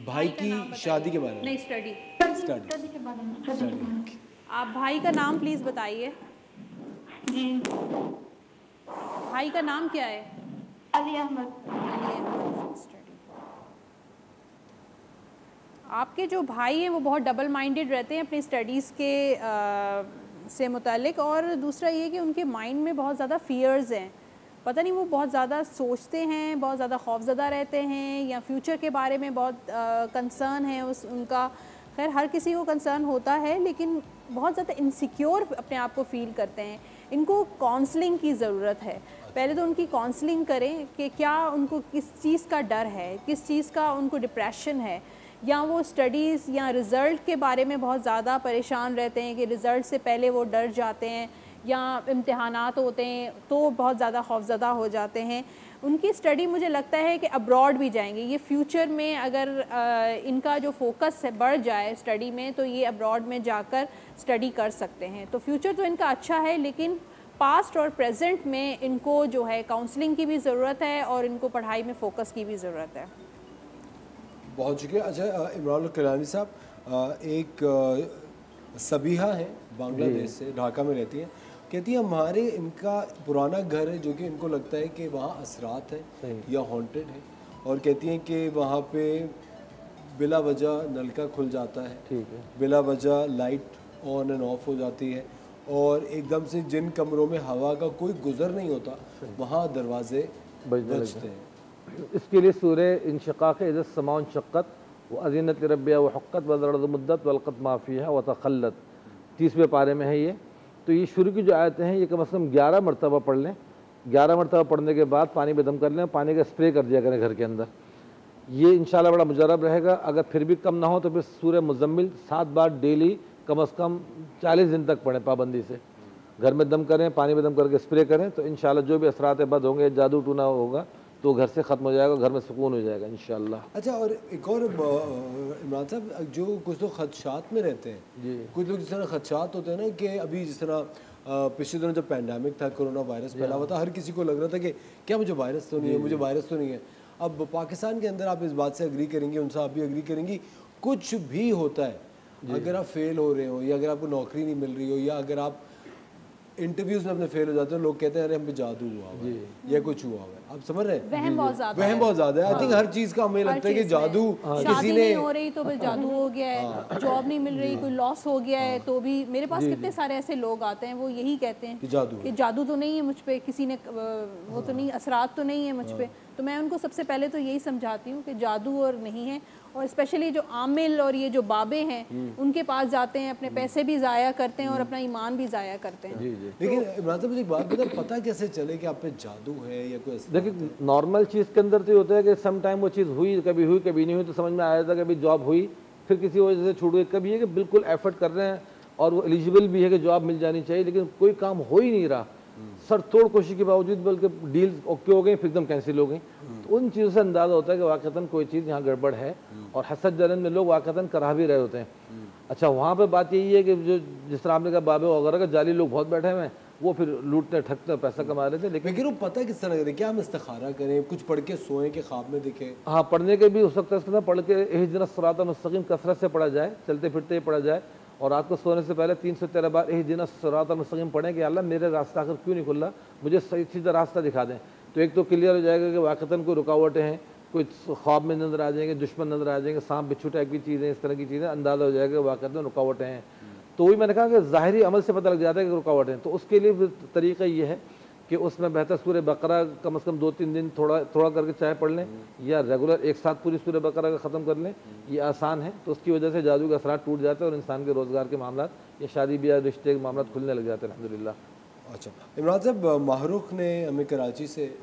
भाई की शादी के बारे में? नहीं, स्टडी के बारे में। आप भाई का नाम प्लीज़ बताइए। जी, भाई का नाम क्या है? अली अहमद। आपके जो भाई हैं वो बहुत डबल माइंडेड रहते हैं अपनी स्टडीज़ के से मुतालिक, और दूसरा ये कि उनके माइंड में बहुत ज़्यादा फ़ियर्स हैं। पता नहीं वो बहुत ज़्यादा सोचते हैं, बहुत ज़्यादा खौफज़दा रहते हैं, या फ्यूचर के बारे में बहुत कंसर्न है उनका। खैर हर किसी को कंसर्न होता है, लेकिन बहुत ज़्यादा इनसिक्योर अपने आप को फ़ील करते हैं इनको काउंसलिंग की ज़रूरत है। पहले तो उनकी काउंसलिंग करें कि क्या उनको किस चीज़ का डर है, किस चीज़ का उनको डिप्रेशन है, या वो स्टडीज़ या रिज़ल्ट के बारे में बहुत ज़्यादा परेशान रहते हैं कि रिज़ल्ट से पहले वो डर जाते हैं, या इम्तिहानात होते हैं तो बहुत ज़्यादा खौफज़दा हो जाते हैं। उनकी स्टडी मुझे लगता है कि अब्रॉड भी जाएंगे। ये फ्यूचर में अगर इनका जो फोकस है बढ़ जाए स्टडी में, तो ये अब्रॉड में जाकर स्टडी कर सकते हैं। तो फ्यूचर तो इनका अच्छा है, लेकिन पास्ट और प्रेजेंट में इनको जो है काउंसलिंग की भी ज़रूरत है और इनको पढ़ाई में फ़ोकस की भी ज़रूरत है। बहुत शुक्रिया। अच्छा इमरान कलानी साहब, एक सबीहा है बांग्लादेश से, ढाका में रहती हैं, कहती है हमारे इनका पुराना घर है जो कि इनको लगता है कि वहाँ असरात है या हॉन्टेड है, और कहती हैं कि वहाँ पे बिला वजह नलका खुल जाता है, ठीक है, बिला वजह लाइट ऑन एंड ऑफ हो जाती है, और एकदम से जिन कमरों में हवा का कोई गुजर नहीं होता वहाँ दरवाजे बजते हैं। इसके लिए सूरह इंशिकाक इज़ा समाउन शक्कत व अज़ीनत लिरब्बिहा व हुक्कत व ज़रअत मुद्दत वलक़त मा फ़ीहा व तख़ल्लत 30वें पारे में है ये। तो ये शुरू की जो आयतें हैं ये कम से कम 11 मरतबा पढ़ लें। 11 मरतबा पढ़ने के बाद पानी में दम कर लें, पानी का स्प्रे कर दिया करें घर के अंदर। ये इंशाल्लाह बड़ा मुजरब रहेगा। अगर फिर भी कम ना हो तो फिर सूरह मुज़म्मिल 7 बार डेली कम से कम 40 दिन तक पढ़ें पाबंदी से। घर में दम करें, पानी में दम करके स्प्रे करें, तो इंशाल्लाह जो भी असरात बद होंगे, जादू टूना होगा, तो घर से ख़त्म हो जाएगा, घर में सुकून हो जाएगा इंशाल्लाह। अच्छा, और एक और इमरान साहब, जो कुछ लोग खदशात में रहते हैं जी, कुछ लोग जिस तरह खदशात होते हैं ना कि अभी जिस तरह पिछले दिनों जब पैंडेमिक था, कोरोना वायरस फैला हुआ था, हर किसी को लग रहा था कि क्या मुझे वायरस तो नहीं है, मुझे वायरस तो नहीं है। अब पाकिस्तान के अंदर आप इस बात से एग्री करेंगे, उनसे आप भी एग्री करेंगी, कुछ भी होता है, अगर आप फेल हो रहे हो, या अगर आपको नौकरी नहीं मिल रही हो, या अगर आप इंटरव्यूज में अपने फेल हो जाते हैं, लोग कहते हैं अरे हम पे जादू हुआ हुआ है या कुछ हुआ हुआ है। आप समझ रहे हैं, वहम बहुत ज्यादा है। आई थिंक हर चीज का हमें लगता है कि जादू किसी ने हो रही तो बस जादू हो गया है, जॉब नहीं मिल रही, कोई लॉस हो गया है, तो भी मेरे पास कितने सारे ऐसे लोग आते हैं, वो यही कहते हैं कि जादू तो नहीं है मुझ पे, किसी ने वो तो नहीं, असरात तो नहीं है मुझ पे। तो मैं उनको सबसे पहले तो यही समझाती हूँ कि जादू और नहीं है। और स्पेशली जो आमिल और ये जो बाबे हैं उनके पास जाते हैं, अपने पैसे भी ज़ाया करते हैं और अपना ईमान भी ज़ाया करते हैं। लेकिन इमरान साहब मुझे एक बात बताओ, पता कैसे चले कि आप पे जादू है या कोई? देखिए नॉर्मल चीज़ के अंदर तो ये होता है कि सम टाइम वो चीज़ हुई कभी नहीं हुई, तो समझ में आया था कभी जॉब हुई, फिर किसी वजह से छूट गई। कभी है कि बिल्कुल एफर्ट कर रहे हैं और वो एलिजिबल भी है कि जॉब मिल जानी चाहिए, लेकिन कोई काम हो ही नहीं रहा, सर तोड़ कोशिश के बावजूद, बल्कि डील ओके हो गई फिर एकदम कैंसिल हो गई। तो उन चीज़ों से अंदाज़ा होता है कि वाक़तन कोई चीज़ यहाँ गड़बड़ है, और हसद जलन में लोग वाक़तन करा भी रहे होते हैं। अच्छा, वहाँ पे बात यही है कि जो जिस तरह आपने कहा बाबे वगैरह का जाली लोग बहुत बैठे हुए हैं, वो फिर लूटने ठगते पैसा कमा रहे थे। लेकिन वो पता किस तरह करें, क्या हम इस्तिखारा करें, कुछ पढ़ के सोएं के ख्वाब में दिखे? हाँ, पढ़ने के भी हो सकता है, पढ़ के इहदिनस सिरातल मुस्तकीम कसरत से पढ़ा जाए, चलते फिरते ही पढ़ा जाए, और रात को सोने से पहले 313 बार इहदिनस सिरातल मुस्तकीम पढ़ें कि अल्लाह मेरे रास्ता आखिर क्यों नहीं खुल रहा, मुझे सही सीधा रास्ता दिखा दें। तो एक तो क्लियर हो जाएगा कि वाक़तन कोई रुकावटें हैं, कोई ख्वाब में नजर आ जाएंगे, दुश्मन नजर आ जाएंगे, सांप बिच्छू टाइप की चीज़ें, इस तरह की चीज़ें, अंदाज़ा हो जाएगा वाक़तन रुकावटें हैं। तो वही मैंने कहा कि ज़ाहिरी अमल से पता लग जाता है कि रुकावटें। तो उसके लिए तरीका ये है कि उसमें बेहतर सूरह बकरा कम से कम 2-3 दिन थोड़ा थोड़ा करके चाहे पढ़ लें, या रेगुलर एक साथ पूरी सूरह बकरा का ख़त्म कर लें। ये आसान है, तो उसकी वजह से जादू का असरात टूट जाता है और इंसान के रोज़गार के मामला या शादी ब्याह रिश्ते के मामला खुलने लग जाते हैं अल्हम्दुलिल्लाह। अच्छा इमरान साहब, माहरूख ने हमें कराची से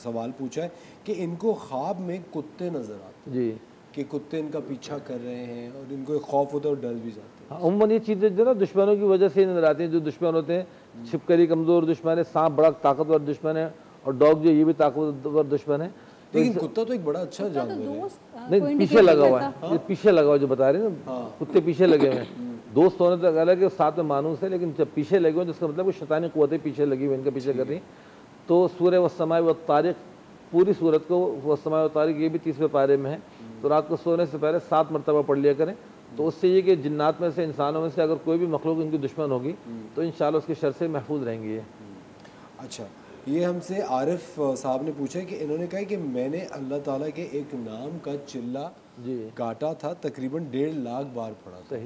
सवाल पूछा है कि इनको ख्वाब में कुत्ते नज़र आते हैं जी, कि कुत्ते इनका पीछा कर रहे हैं और इनको एक खौफ होता है और डर भी जाते हैं। हाँ, उम्मन ये चीज़ें जो ना दुश्मनों की वजह से नजर आती हैं। जो दुश्मन होते हैं, छिपकली कमज़ोर दुश्मन है, सांप बड़ा ताकतवर दुश्मन है, और डॉग जो ये भी ताकतवर दुश्मन है। लेकिन कुत्ता तो एक बड़ा अच्छा जानवर है। नहीं, पीछे लगा हुआ है, ये पीछे लगा हुआ जो बता रहे हैं ना, कुत्ते पीछे लगे हुए हैं। दोस्त होने तक अलग है, साथ में मानूस है, लेकिन जब पीछे लगे हुए जिसका मतलब वो शैतानी क़ुव्वतें पीछे लगी हुई इनके पीछे कर रही। तो सूरह वस्समाए वत्तारिक, पूरी सूरत को वस्समाए वत्तारिक, ये भी 30वें पारे में है। तो रात को सोने से पहले 7 मरतबा पढ़ लिया करें। तो उससे ये कि जिन्नात में से, इंसानों में से अगर कोई भी मखलूक इनकी दुश्मन होगी तो इंशाल्लाह उसके शर से महफूज रहेंगी ये। अच्छा, ये हमसे आरिफ साहब ने पूछा है कि इन्होंने कहा कि मैंने अल्लाह ताला के एक नाम का चिल्ला काटा था, तकरीबन 1.5 लाख बार पढ़ा था।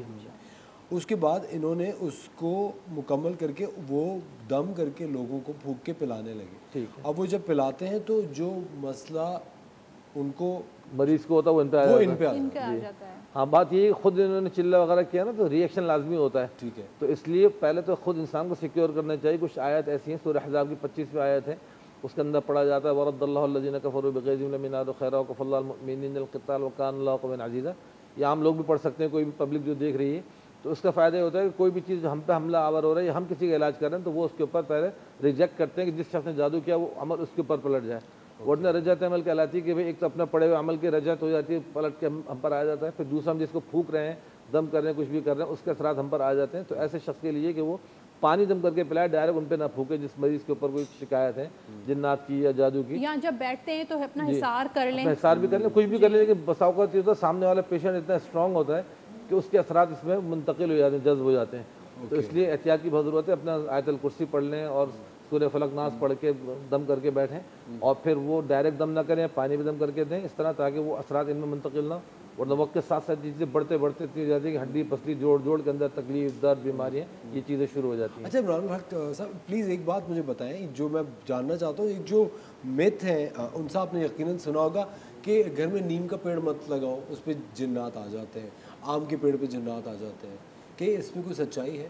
उसके बाद इन्होंने उसको मुकम्मल करके वो दम करके लोगों को फूंक के पिलाने लगे। अब वो जब पिलाते हैं तो जो मसला उनको मरीज को होता है वो इन पे आ जाता है। हाँ, बात ये खुद इन्होंने चिल्ला वगैरह किया ना तो रिएक्शन लाजमी होता है। ठीक है। तो इसलिए पहले तो खुद इंसान को सिक्योर करना चाहिए। कुछ आयत ऐसी हैं, सूरह अहज़ाब की 25वीं आयत है, उसके अंदर पढ़ा जाता है वरद्दल्लाहु अल्लज़ीना कफ़रू बिग़ैज़िहिम लम यनालू खैरा व कफ़ल्लाहुल मुमिनीना अल-क़िताल व काना अल्लाहु क़विय्यन अज़ीज़ा। ये आम लोग भी पढ़ सकते हैं, कोई भी पब्लिक जो देख रही है। तो उसका फ़ायदा ये होता है कि कोई भी चीज़ हम पे हमला आवर हो रहा है या हम किसी का इलाज कर रहे हैं तो वो उसके ऊपर पहले रिजेक्ट करते हैं कि जिस शख्स ने जादू किया वो अमल उसके ऊपर पलट जाए। वरना रजत अमल कहलाती है कि भाई एक तो अपना पड़े हुए अमल की रजत हो जाती है, पलट के हम पर आ जाता है। फिर दूसरा हम जिसको फूक रहे हैं, दम कर रहे हैं, कुछ भी कर रहे हैं, उसके असरात हम पर आ जाते हैं। तो ऐसे शख्स के लिए कि वो पानी दम करके पिलाए, डायरेक्ट उन पे ना फूके जिस मरीज़ के ऊपर कोई शिकायत है जिन्नात की या जादू की। या जब बैठते हैं तो अपना हिसार कर लें, हिसार भी कर लें, कुछ भी कर लें, लेकिन बसाव का चीज़ सामने वाला पेशेंट इतना स्ट्रॉन्ग होता है कि उसके असरात इसमें मुंतकिल हो जाते हैं, जज्ब हो जाते हैं। तो इसलिए एहतियात की बहुत ज़रूरत है। अपना आयतल कुर्सी पढ़ लें और सूरह फलक नास पढ़ के दम करके बैठें और फिर वो डायरेक्ट दम ना करें, पानी भी दम करके दें इस तरह, ताकि वो असरात इनमें मुंतकिल ना। और वक्त के साथ साथ चीज़ें बढ़ते बढ़ते इतनी जाती है कि हड्डी पसली जोड़ के अंदर तकलीफ, दर्द, बीमारियाँ, ये चीज़ें शुरू हो जाती हैं। अच्छा इमरान भट्ट साहब, प्लीज़ एक बात मुझे बताएं जो मैं जानना चाहता हूँ। एक जो मिथ है उनसे आपने यकीनन सुना होगा कि घर में नीम का पेड़ मत लगाओ, उस पर जिन्नात आ जाते हैं, आम के पेड़ पे जिन्नात आ जाते हैं, कि इसमें कोई सच्चाई है?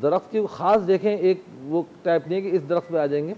दरख्त की ख़ास देखें, एक वो टाइप नहीं है कि इस दरख्त पे आ जाएंगे।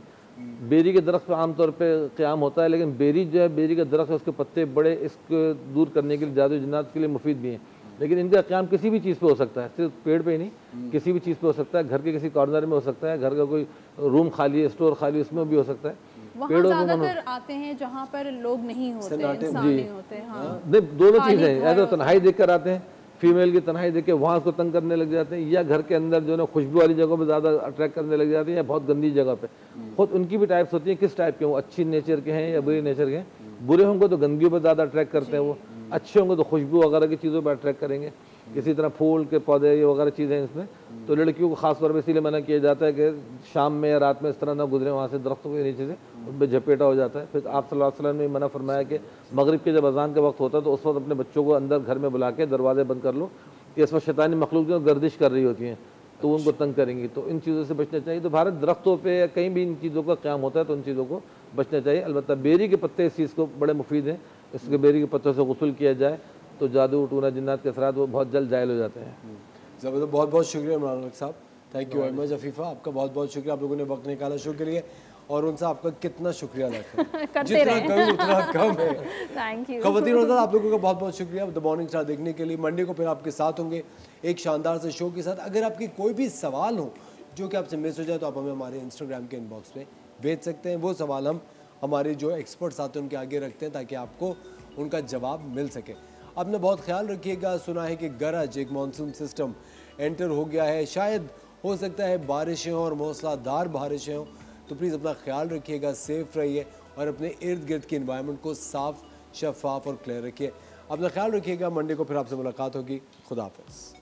बेरी के दरख्त पे आमतौर पे क़याम होता है, लेकिन बेरी जो है, बेरी का दरख्त है, उसके पत्ते बड़े, इसको दूर करने के लिए, जादू जिन्नात के लिए मुफीद भी हैं। लेकिन इनका क़याम किसी भी चीज़ पे हो सकता है, सिर्फ पेड़ पे ही नहीं, किसी भी चीज़ पे हो सकता है। घर के किसी कॉर्नर में हो सकता है, घर का कोई रूम खाली है, स्टोर खाली, उसमें भी हो सकता है। वहाँ ज़्यादातर आते हैं जहाँ पर लोग नहीं होते, इंसान नहीं होते। हाँ, दोनों चीज़ें हैं, या तो तन्हाई देख कर आते हैं, फीमेल की तन्हाई देख के वहाँ उसको तंग करने लग जाते हैं, या घर के अंदर जो है खुशबू वाली जगह पे ज़्यादा अट्रैक्ट करने लग जाते हैं, या बहुत गंदी जगह पे। खुद उनकी भी टाइप्स होती हैं, किस टाइप के, वो अच्छी नेचर के हैं या बुरे नेचर के हैं। बुरे होंगे तो गंदगियों पर ज़्यादा अट्रैक्ट करते हैं वो, अच्छे होंगे तो खुशबू वगैरह की चीज़ों पर अट्रैक्ट करेंगे। इसी तरह फूल के पौधे ये वगैरह चीज़ें हैं इसमें। तो लड़कियों को खास तौर पर इसीलिए मना किया जाता है कि शाम में या रात में इस तरह ना गुजरे वहाँ से दरख्तों के नीचे से, उन पर झपेटा हो जाता है। फिर आप सल्लल्लाहु अलैहि वसल्लम ने मना फरमाया कि मगरिब के जब अजान का वक्त होता है तो उस वक्त अपने बच्चों को अंदर घर में बुला के दरवाजे बंद कर लो, कि इस वक्त शैतानी मखलूक जो गर्दिश कर रही होती हैं तो उनको तंग करेंगी। तो इन चीज़ों से बचना चाहिए। तो भारत दरख्तों पे या कहीं भी इन चीज़ों का क़याम होता है तो उन चीज़ों को बचना चाहिए। अलबत्ता बेरी के पत्ते इस चीज़ को बड़े मुफीद हैं, इसके बेरी के पत्तों से गुस्ल किया जाए तो जादू टूना जिन्नात के असरात वो बहुत जल्द जायल हो जाते हैं। ज़बरदस्त, बहुत बहुत शुक्रिया इमरान साहब, thank you very much. Afifa, आपका बहुत बहुत शुक्रिया, आप लोगों ने वक्त निकाला शो के लिए, और उनसे आपका कितना शुक्रिया अदा करें, जितना करूँ उतना कम है। थैंक यू ख़वातीन और आप लोगों का बहुत बहुत शुक्रिया द मॉर्निंग स्टार देखने के लिए। मंडे को फिर आपके साथ होंगे एक शानदार से शो के साथ। अगर आपकी कोई भी सवाल हो जो कि आपसे मिस हो जाए तो आप हमें हमारे इंस्टाग्राम के इनबॉक्स में भेज सकते हैं। वो सवाल हम हमारे जो एक्सपर्ट्स आते हैं उनके आगे रखते हैं ताकि आपको उनका जवाब मिल सके। अपना बहुत ख्याल रखिएगा। सुना है कि गरज एक मानसून सिस्टम एंटर हो गया है, शायद हो सकता है बारिशें हों और मूसलाधार बारिशें हों, तो प्लीज़ अपना ख्याल रखिएगा, सेफ़ रहिए और अपने इर्द गिर्द के इन्वायरमेंट को साफ़, शफाफ और क्लियर रखिए। अपना ख्याल रखिएगा। मंडे को फिर आपसे मुलाकात होगी। खुदा हाफ़िज़।